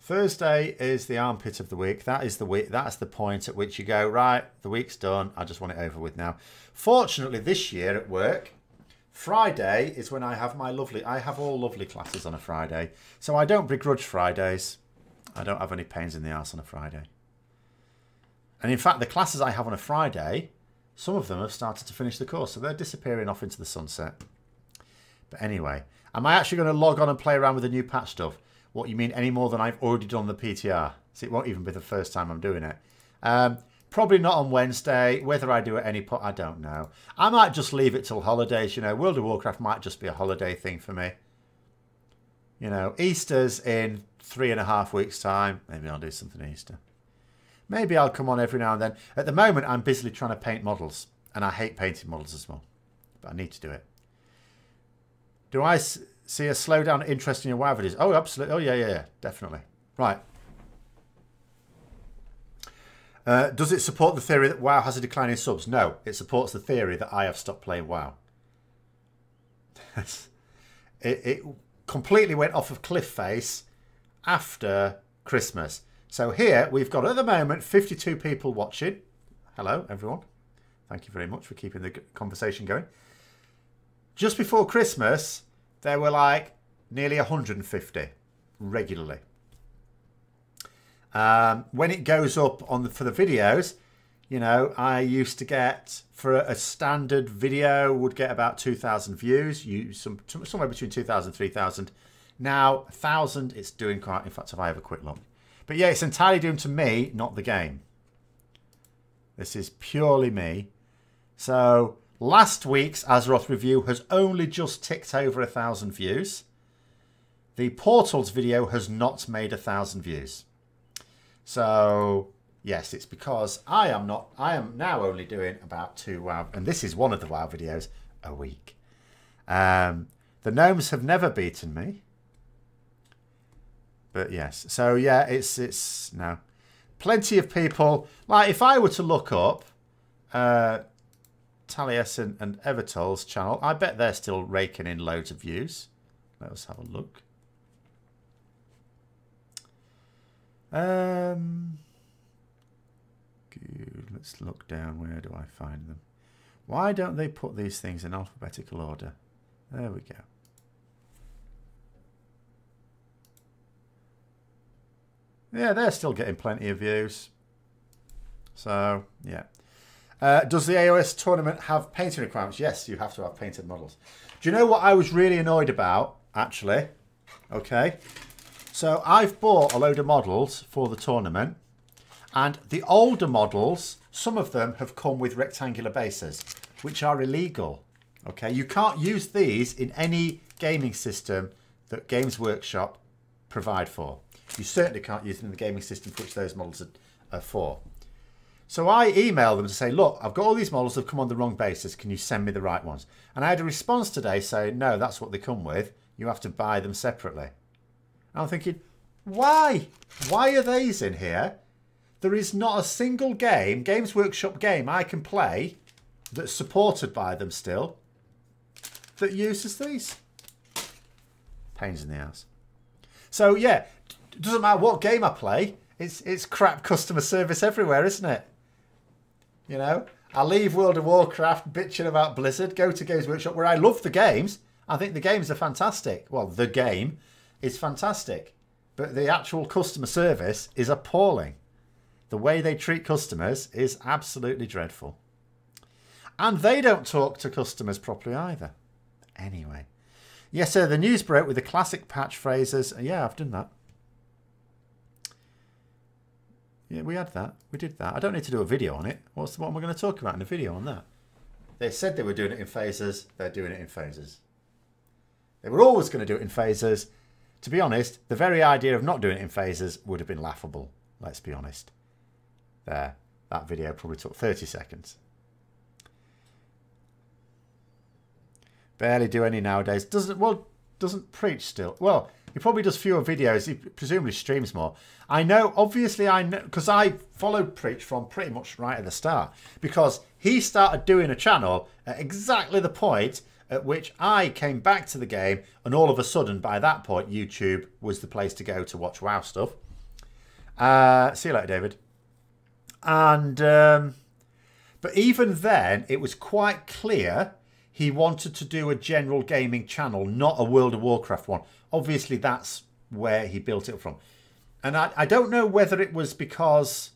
A: Thursday is the armpit of the week. That is the week. That's the point at which you go, right, the week's done. I just want it over with now. Fortunately, this year at work, Friday is when I have all lovely classes on a Friday. So I don't begrudge Fridays. I don't have any pains in the arse on a Friday. And in fact, the classes I have on a Friday, some of them have started to finish the course. So they're disappearing off into the sunset. But anyway, am I actually going to log on and play around with the new patch stuff? What, you mean any more than I've already done the PTR? So it won't even be the first time I'm doing it. Probably not on Wednesday. Whether I do at any point, I don't know. I might just leave it till holidays. You know, World of Warcraft might just be a holiday thing for me. You know, Easter's in 3.5 weeks' time. Maybe I'll do something Easter. Maybe I'll come on every now and then. At the moment, I'm busily trying to paint models. And I hate painting models as well. But I need to do it. Do I see a slowdown in interest in your WoW videos? Oh, absolutely. Oh, yeah. Definitely. Right. Does it support the theory that WoW has a decline in subs? No. It supports the theory that I have stopped playing WoW. It completely went off of cliff face after Christmas. So here we've got at the moment 52 people watching. Hello, everyone. Thank you very much for keeping the conversation going. Just before Christmas, there were like nearly 150 regularly. When it goes up for the videos, you know, I used to get, for a standard video, would get about 2,000 views, somewhere between 2,000 and 3,000. Now, 1,000, it's doing quite, in fact, if I have a quick look. But yeah, it's entirely due to me, not the game. This is purely me. So, last week's Azeroth review has only just ticked over 1,000 views. The Portals video has not made 1,000 views. So, yes, it's because I am now only doing about 2 WoW, and this is one of the WoW videos, a week. The The gnomes have never beaten me. But yes, so yeah, it's no. Plenty of people, like if I were to look up Taliesin and Evertol's channel, I bet they're still raking in loads of views. Let us have a look. Good. Let's look down. Where do I find them? Why don't they put these things in alphabetical order? There we go. Yeah, they're still getting plenty of views. So, yeah. Does the AOS tournament have painting requirements? Yes, you have to have painted models. Do you know what I was really annoyed about, actually? Okay. So, I've bought a load of models for the tournament. And the older models, some of them have come with rectangular bases, which are illegal. Okay, you can't use these in any gaming system that Games Workshop provide for. You certainly can't use them in the gaming system for which those models are for. So I emailed them to say, look, I've got all these models that have come on the wrong basis. Can you send me the right ones? And I had a response today saying, no, that's what they come with. You have to buy them separately. And I'm thinking, why? Why are these in here? There is not a single game, Games Workshop game I can play that's supported by them still that uses these. Pains in the ass. So yeah, it doesn't matter what game I play. It's crap customer service everywhere, isn't it? You know, I leave World of Warcraft bitching about Blizzard, go to Games Workshop where I love the games. I think the games are fantastic. Well, the game is fantastic. But the actual customer service is appalling. The way they treat customers is absolutely dreadful. And they don't talk to customers properly either. Anyway. Yes, sir, the news broke with the classic patch phrases. Yeah, I've done that. Yeah, we had that. We did that. I don't need to do a video on it. What am I going to talk about in a video on that? They said they were doing it in phases. They're doing it in phases. They were always going to do it in phases. To be honest, the very idea of not doing it in phases would have been laughable. Let's be honest. There. That video probably took 30 seconds. Barely do any nowadays. Doesn't preach still. Well, he probably does fewer videos. He presumably streams more. I know, obviously I know, because I followed Preach from pretty much right at the start. Because he started doing a channel at exactly the point at which I came back to the game. And all of a sudden, by that point, YouTube was the place to go to watch WoW stuff. See you later, David. And, but even then, it was quite clear he wanted to do a general gaming channel, not a World of Warcraft one. Obviously, that's where he built it from. And I don't know whether it was because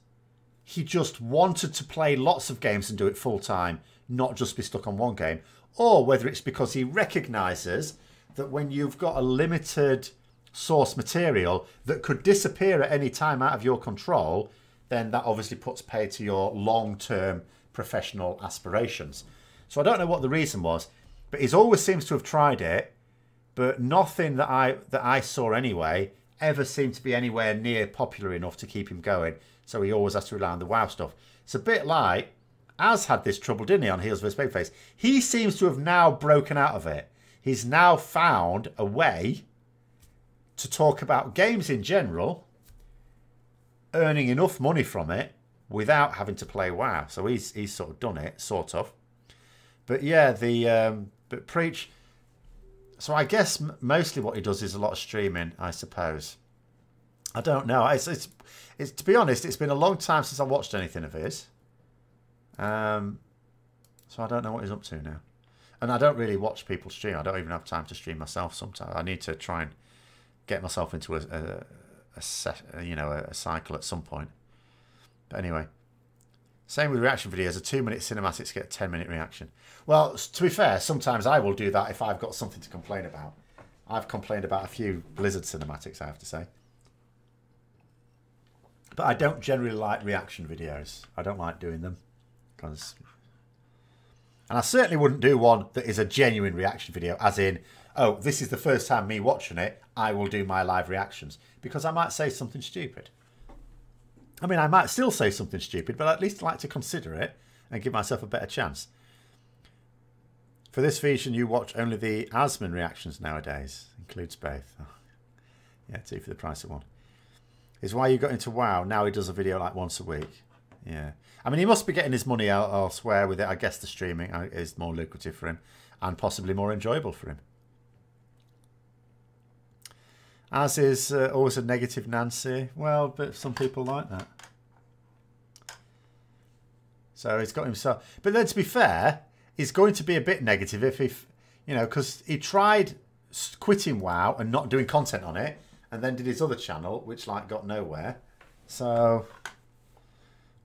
A: he just wanted to play lots of games and do it full time, not just be stuck on one game, or whether it's because he recognises that when you've got a limited source material that could disappear at any time out of your control, then that obviously puts pay to your long-term professional aspirations. So I don't know what the reason was, but he always seems to have tried it, but nothing that I saw anyway ever seemed to be anywhere near popular enough to keep him going. So he always has to rely on the WoW stuff. It's a bit like Az had this trouble, didn't he, on Heels vs Babyface? He seems to have now broken out of it. He's now found a way to talk about games in general, earning enough money from it without having to play WoW. So he's sort of done it, sort of. But yeah, but Preach. So I guess mostly what he does is a lot of streaming, I suppose. I don't know. It's to be honest, it's been a long time since I watched anything of his. So I don't know what he's up to now. And I don't really watch people stream. I don't even have time to stream myself sometimes. I need to try and get myself into a cycle at some point. But anyway. Same with reaction videos. A 2-minute cinematics get a 10-minute reaction. Well, to be fair, sometimes I will do that if I've got something to complain about. I've complained about a few Blizzard cinematics, I have to say. But I don't generally like reaction videos. I don't like doing them. And I certainly wouldn't do one that is a genuine reaction video, as in, oh, this is the first time me watching it, I will do my live reactions. Because I might say something stupid. I mean, I might still say something stupid, but at least I like to consider it and give myself a better chance. For this version, you watch only the Asman reactions nowadays. Includes both. Oh. Yeah, 2 for the price of 1. Is why you got into WoW. Now he does a video like once a week. Yeah. I mean, he must be getting his money elsewhere with it. I guess the streaming is more lucrative for him and possibly more enjoyable for him. As is always a negative Nancy. Well, but some people like that. So he's got himself. But then to be fair, he's going to be a bit negative if you know, because he tried quitting WoW and not doing content on it, and then did his other channel, which like got nowhere. So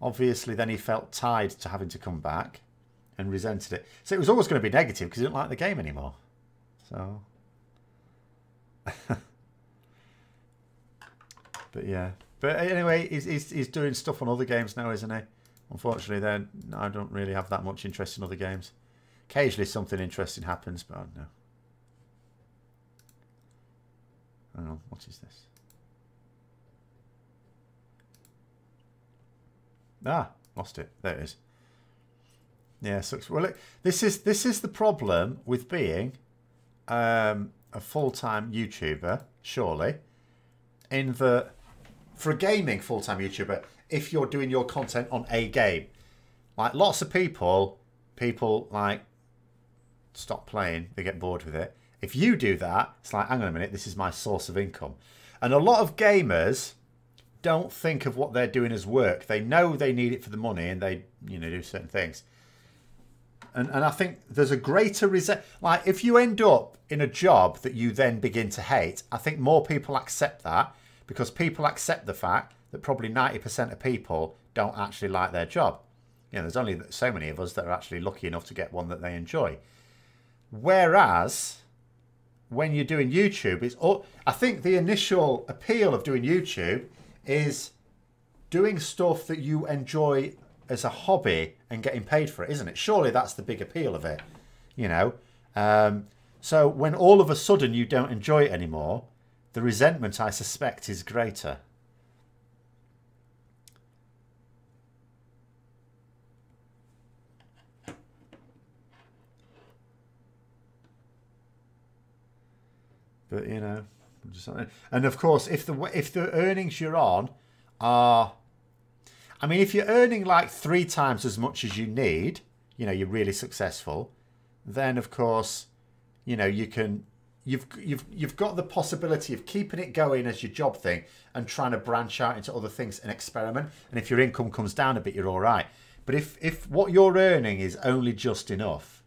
A: obviously then he felt tied to having to come back and resented it. So it was always going to be negative because he didn't like the game anymore. So but yeah. But anyway, he's doing stuff on other games now, isn't he? Unfortunately, then I don't really have that much interest in other games. Occasionally something interesting happens, but I don't know. Hang on, what is this? Ah, lost it. There it is. Yeah, sucks. Well, look, this is the problem with being a full-time YouTuber, surely. In the for a gaming full-time YouTuber, if you're doing your content on a game, like lots of people like stop playing, they get bored with it. If you do that, it's like, hang on a minute, this is my source of income. And a lot of gamers don't think of what they're doing as work. They know they need it for the money and they, you know, do certain things. And I think there's a greater like if you end up in a job that you then begin to hate, I think more people accept that because people accept the fact that probably 90% of people don't actually like their job. You know, there's only so many of us that are actually lucky enough to get one that they enjoy. Whereas when you're doing YouTube, it's all, I think the initial appeal of doing YouTube is doing stuff that you enjoy as a hobby and getting paid for it, isn't it? Surely that's the big appeal of it, you know? So when all of a sudden you don't enjoy it anymore, the resentment, I suspect, is greater. But you know, and of course, if the earnings you're on are, I mean, if you're earning like 3 times as much as you need, you know, you're really successful, then of course, you know, you can, you've got the possibility of keeping it going as your job thing and trying to branch out into other things and experiment. And if your income comes down a bit, you're all right. But if what you're earning is only just enough,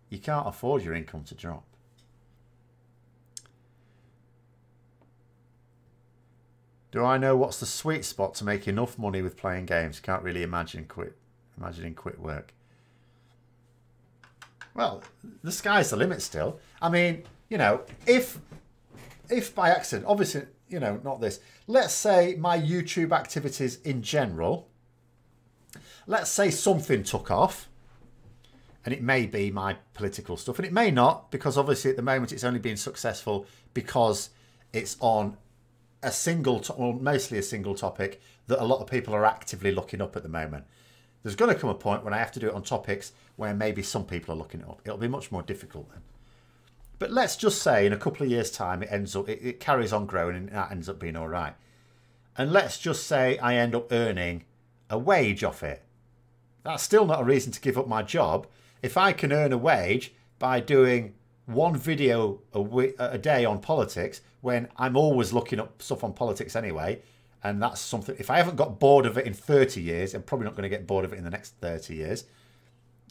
A: you can't afford your income to drop. Do I know what's the sweet spot to make enough money with playing games? Can't really imagining quit work. Well, the sky's the limit still. I mean, you know, if by accident, obviously, you know, not this. Let's say my YouTube activities in general, let's say something took off, and it may be my political stuff, and it may not, because obviously at the moment it's only been successful because it's on a single, well, mostly a single topic that a lot of people are actively looking up at the moment. There's going to come a point when I have to do it on topics where maybe some people are looking it up. It'll be much more difficult then. But let's just say in a couple of years' time it carries on growing and that ends up being all right. And let's just say I end up earning a wage off it. That's still not a reason to give up my job. If I can earn a wage by doing one video a day on politics, when I'm always looking up stuff on politics anyway, and that's something, if I haven't got bored of it in 30 years, I'm probably not going to get bored of it in the next 30 years,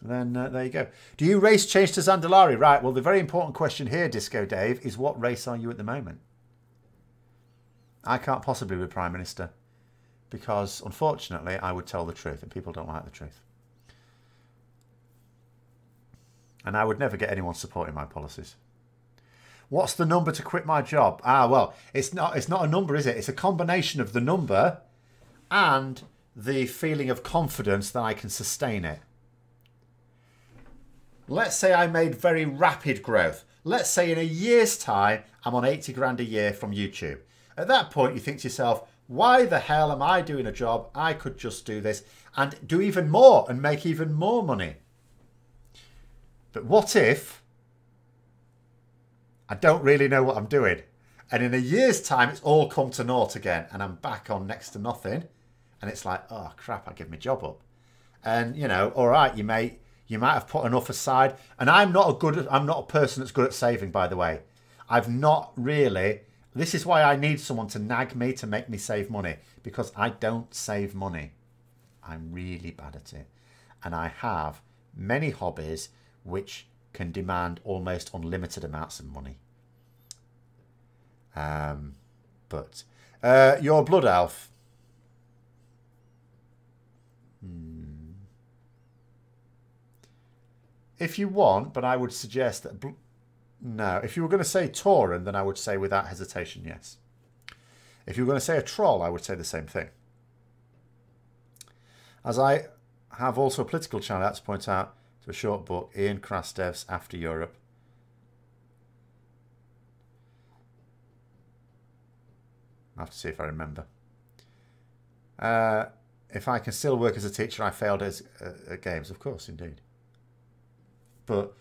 A: then there you go. Do you race change to Zandalari? Right, well, the very important question here, Disco Dave, is what race are you at the moment? I can't possibly be Prime Minister, because, unfortunately, I would tell the truth, and people don't like the truth. And I would never get anyone supporting my policies. What's the number to quit my job? Ah, well, it's not a number, is it? It's a combination of the number and the feeling of confidence that I can sustain it. Let's say I made very rapid growth. Let's say in a year's time, I'm on 80 grand a year from YouTube. At that point, you think to yourself, why the hell am I doing a job? I could just do this and do even more and make even more money. But what if I don't really know what I'm doing? And in a year's time, it's all come to naught again. And I'm back on next to nothing. And it's like, oh, crap, I give my job up. And, you know, all right, you might have put enough aside. And I'm not a person that's good at saving, by the way. I've not really. This is why I need someone to nag me to make me save money. Because I don't save money. I'm really bad at it. And I have many hobbies which can demand almost unlimited amounts of money. But your blood elf. If you want, but I would suggest that... No, if you were going to say Tauren, then I would say without hesitation, yes. If you were going to say a troll, I would say the same thing. As I have also a political channel, I have to point out to a short book, Ian Krastev's After Europe. I have to see if I remember. If I can still work as a teacher, I failed at games. Of course, indeed. But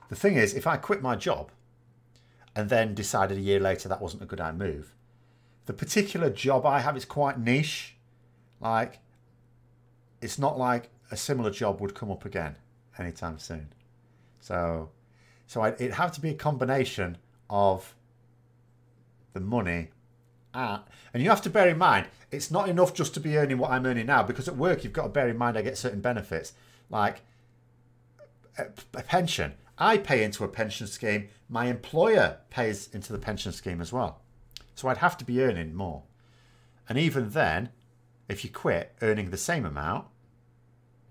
A: the thing is, if I quit my job and then decided a year later that wasn't a good move, the particular job I have is quite niche. Like, it's not like a similar job would come up again anytime soon. So it'd have to be a combination of the money. And you have to bear in mind, it's not enough just to be earning what I'm earning now, because at work you've got to bear in mind I get certain benefits, like a pension. I pay into a pension scheme. My employer pays into the pension scheme as well. So I'd have to be earning more. And even then, if you quit earning the same amount,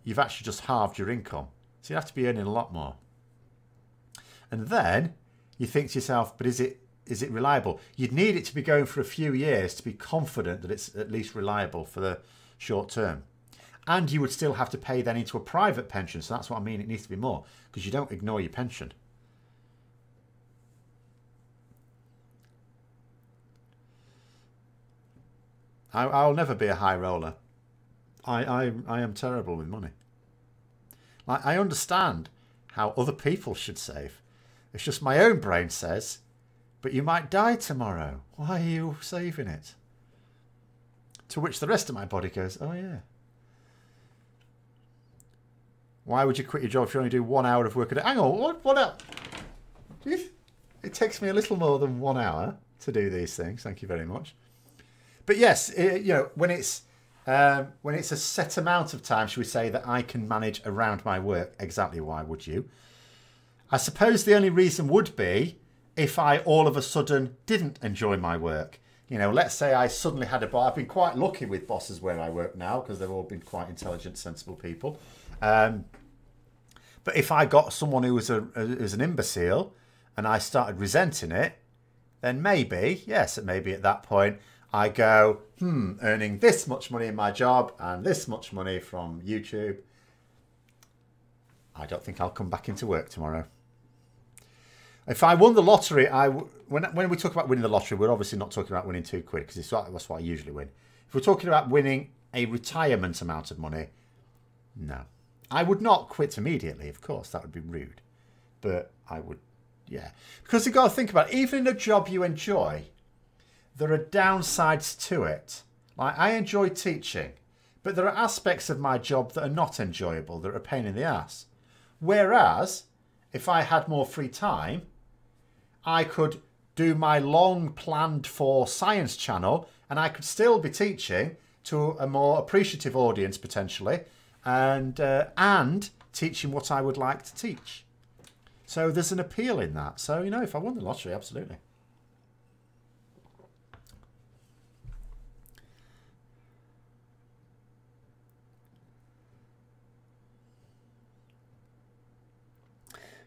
A: you've actually just halved your income. So you have to be earning a lot more. And then you think to yourself, but is it reliable? You'd need it to be going for a few years to be confident that it's at least reliable for the short term. And you would still have to pay then into a private pension. So that's what I mean. It needs to be more, because you don't ignore your pension. I'll never be a high roller. I am terrible with money. Like, I understand how other people should save. It's just my own brain says, but you might die tomorrow. Why are you saving it? To which the rest of my body goes, oh yeah. Why would you quit your job if you only do 1 hour of work a day? Hang on, what else? It takes me a little more than 1 hour to do these things. Thank you very much. But yes, you know, when it's a set amount of time, should we say, that I can manage around my work, exactly why would you? I suppose the only reason would be if I all of a sudden didn't enjoy my work. You know, let's say I suddenly had a boss. I've been quite lucky with bosses where I work now, because they've all been quite intelligent, sensible people. But if I got someone who was an imbecile and I started resenting it, then maybe, yes, maybe at that point I go, earning this much money in my job and this much money from YouTube, I don't think I'll come back into work tomorrow. If I won the lottery, when we talk about winning the lottery, we're obviously not talking about winning £2, because that's what I usually win. If we're talking about winning a retirement amount of money, no. I would not quit immediately, of course. That would be rude. But I would, yeah. Because you've got to think about it. Even in a job you enjoy, there are downsides to it. Like, I enjoy teaching, but there are aspects of my job that are not enjoyable, that are a pain in the ass. Whereas, if I had more free time, I could do my long planned for science channel, and I could still be teaching to a more appreciative audience potentially, and teaching what I would like to teach. So there's an appeal in that. So, you know, if I won the lottery, absolutely.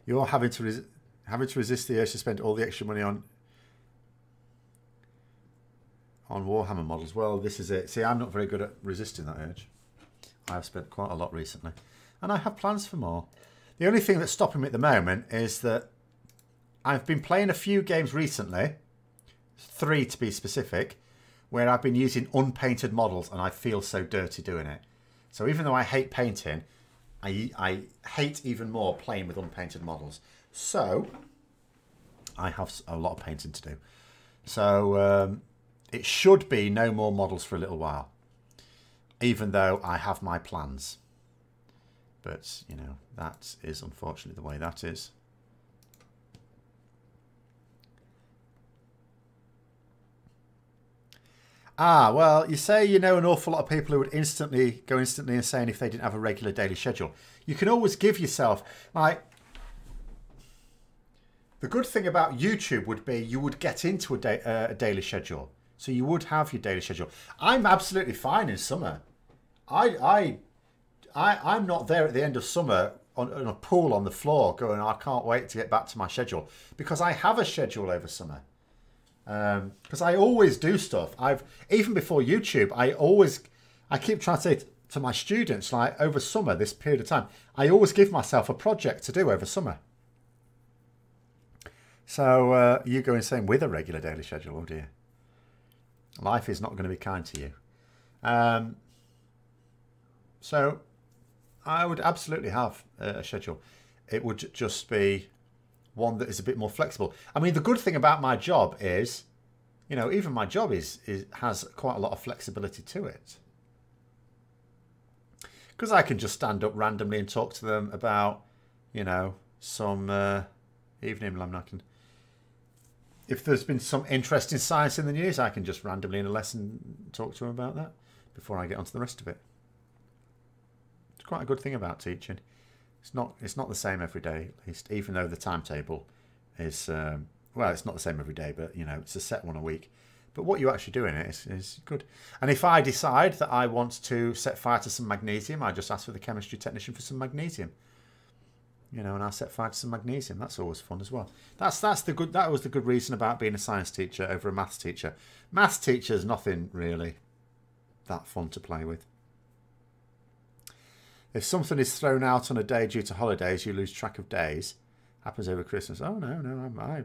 A: You're having to resist the urge to spend all the extra money on Warhammer models. Well, this is it. See, I'm not very good at resisting that urge. I've spent quite a lot recently, and I have plans for more. The only thing that's stopping me at the moment is that I've been playing a few games recently, 3 to be specific, where I've been using unpainted models, and I feel so dirty doing it. So even though I hate painting, I hate even more playing with unpainted models. So I have a lot of painting to do. So it should be no more models for a little while, even though I have my plans. But, you know, that is unfortunately the way that is. Ah, well, you say you know an awful lot of people who would go instantly insane if they didn't have a regular daily schedule. You can always give yourself, like, the good thing about YouTube would be you would get into a daily schedule. So you would have your daily schedule. I'm absolutely fine in summer. I'm not there at the end of summer on a pool on the floor going, I can't wait to get back to my schedule, because I have a schedule over summer. Because I always do stuff. Even before YouTube, I keep trying to say to my students, like, over summer, this period of time, I always give myself a project to do over summer. So you go insane with a regular daily schedule, oh dear. Life is not going to be kind to you. So I would absolutely have a schedule. It would just be one that is a bit more flexible. I mean, the good thing about my job is, you know, even my job has quite a lot of flexibility to it. Because I can just stand up randomly and talk to them about, you know, some evening lamnakin. If there's been some interesting science in the news, I can just randomly in a lesson talk to them about that before I get on to the rest of it. It's quite a good thing about teaching. It's not the same every day, at least, even though the timetable is, well, it's not the same every day, but, you know, it's a set one a week. But what you actually do in it is good. And if I decide that I want to set fire to some magnesium, I just ask for the chemistry technician for some magnesium. You know, and I set fire to some magnesium. That's always fun as well. That was the good reason about being a science teacher over a maths teacher. Maths teacher's nothing really that fun to play with. If something is thrown out on a day due to holidays, you lose track of days. Happens over Christmas. Oh no,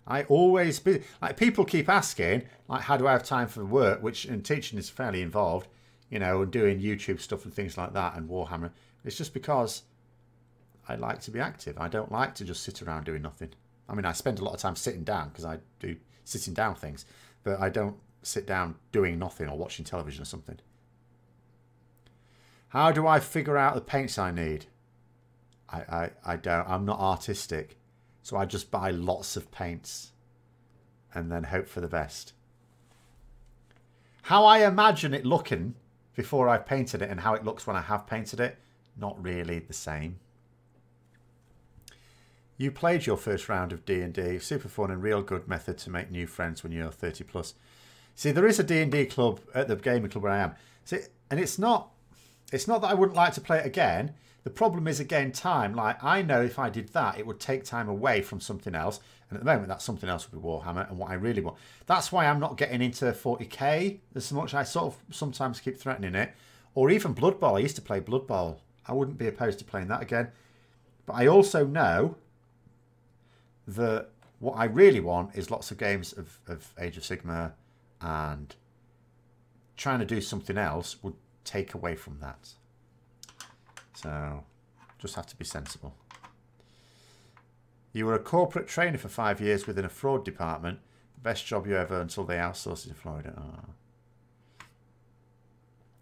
A: I always be like, people keep asking, like, how do I have time for work? Which in teaching is fairly involved, you know, and doing YouTube stuff and things like that and Warhammer. It's just because I like to be active. I don't like to just sit around doing nothing. I mean, I spend a lot of time sitting down because I do sitting down things, but I don't sit down doing nothing or watching television or something. How do I figure out the paints I need? I don't. I'm not artistic. So I just buy lots of paints and then hope for the best. How I imagine it looking before I've painted it and how it looks when I have painted it, not really the same. You played your first round of D&D. Super fun and real good method to make new friends when you're 30 plus. See, there is a D&D club at the gaming club where I am. See, and it's not that I wouldn't like to play it again. The problem is, again, time. Like, I know if I did that, it would take time away from something else. And at the moment, that something else would be Warhammer and what I really want. That's why I'm not getting into 40k as much. I sort of sometimes keep threatening it. Or even Blood Bowl. I used to play Blood Bowl. I wouldn't be opposed to playing that again. But I also know that what I really want is lots of games of Age of Sigmar, and trying to do something else would take away from that. So, just have to be sensible. You were a corporate trainer for 5 years within a fraud department. Best job you ever until they outsourced it to Florida. Oh.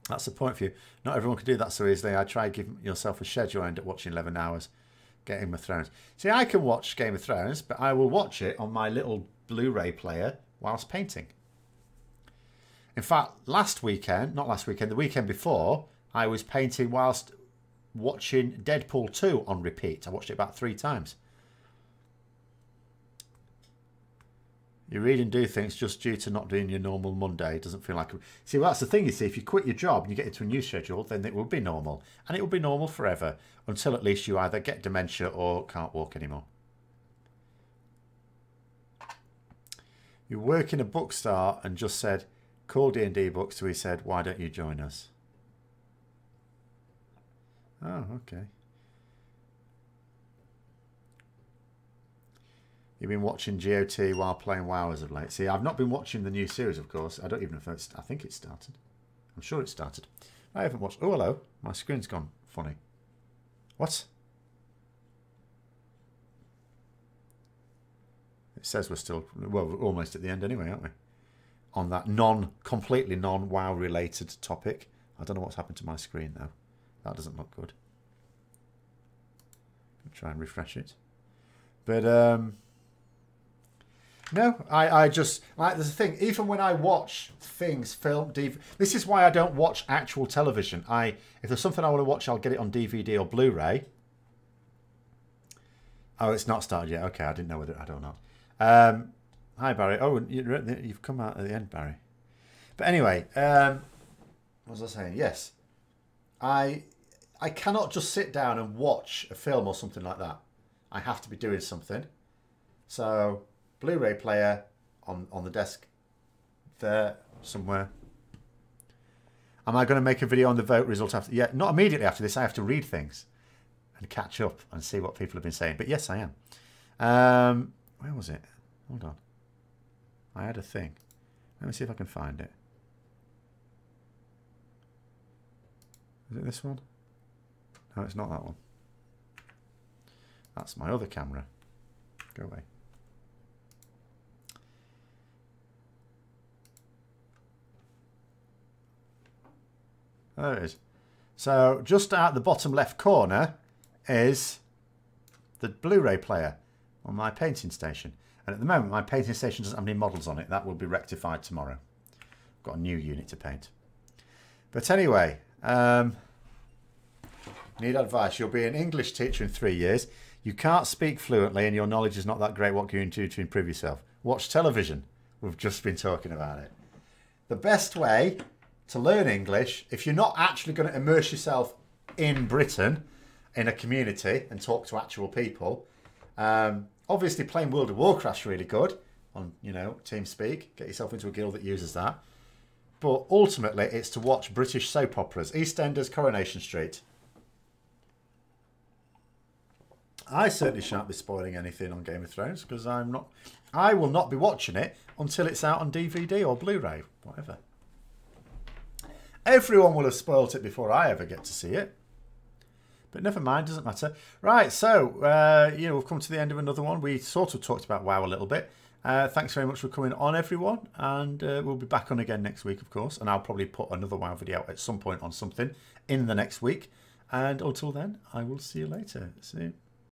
A: That's the point for you. Not everyone can do that so easily. I try giving yourself a schedule. I end up watching 11 hours. Game of Thrones. See, I can watch Game of Thrones, but I will watch it on my little Blu-ray player whilst painting. In fact, the weekend before, I was painting whilst watching Deadpool 2 on repeat. I watched it about 3 times. You read and do things just due to not doing your normal Monday. It doesn't feel like... See, well, that's the thing, you see. If you quit your job and you get into a new schedule, then it will be normal. And it will be normal forever. Until at least you either get dementia or can't walk anymore. You work in a bookstore and just said, call D&D books. So he said, why don't you join us? Oh, okay. You've been watching GOT while playing WoW as of late. See, I've not been watching the new series, of course. I don't even know if it's... I think it started. I'm sure it started. I haven't watched... Oh, hello. My screen's gone funny. What? It says we're still, well, we're almost at the end anyway, aren't we? On that completely non-WoW related topic. I don't know what's happened to my screen though. That doesn't look good. Try and refresh it. But no, I just like, there's a thing, even when I watch things, film, DVD, this is why I don't watch actual television. If there's something I want to watch, I'll get it on DVD or Blu-ray. Oh, it's not started yet. Okay, I didn't know whether, I don't know. Hi Barry. Oh, you've come out at the end, Barry. But anyway, what was I saying? Yes, I cannot just sit down and watch a film or something like that. I have to be doing something. So, Blu-ray player on the desk there somewhere. Am I going to make a video on the vote result after? Yeah, not immediately after this. I have to read things and catch up and see what people have been saying. But yes, I am. Where was it? Hold on. I had a thing. Let me see if I can find it. Is it this one? No, it's not that one. That's my other camera. Go away. There it is. So just at the bottom left corner is the Blu-ray player on my painting station. And at the moment, my painting station doesn't have any models on it. That will be rectified tomorrow. I've got a new unit to paint. But anyway, need advice. You'll be an English teacher in 3 years. You can't speak fluently and your knowledge is not that great. What can you do to improve yourself? Watch television. We've just been talking about it. The best way to learn English, if you're not actually going to immerse yourself in Britain, in a community, and talk to actual people, obviously playing World of Warcraft's really good on, you know, TeamSpeak. Get yourself into a guild that uses that. But ultimately, it's to watch British soap operas. EastEnders, Coronation Street. I certainly shan't be spoiling anything on Game of Thrones because I will not be watching it until it's out on DVD or Blu-ray, whatever. Everyone will have spoilt it before I ever get to see it. But never mind, doesn't matter. Right, so, you know, we've come to the end of another one. We sort of talked about WoW a little bit. Thanks very much for coming on, everyone. And we'll be back on again next week, of course. And I'll probably put another WoW video at some point on something in the next week. And until then, I will see you later. See you.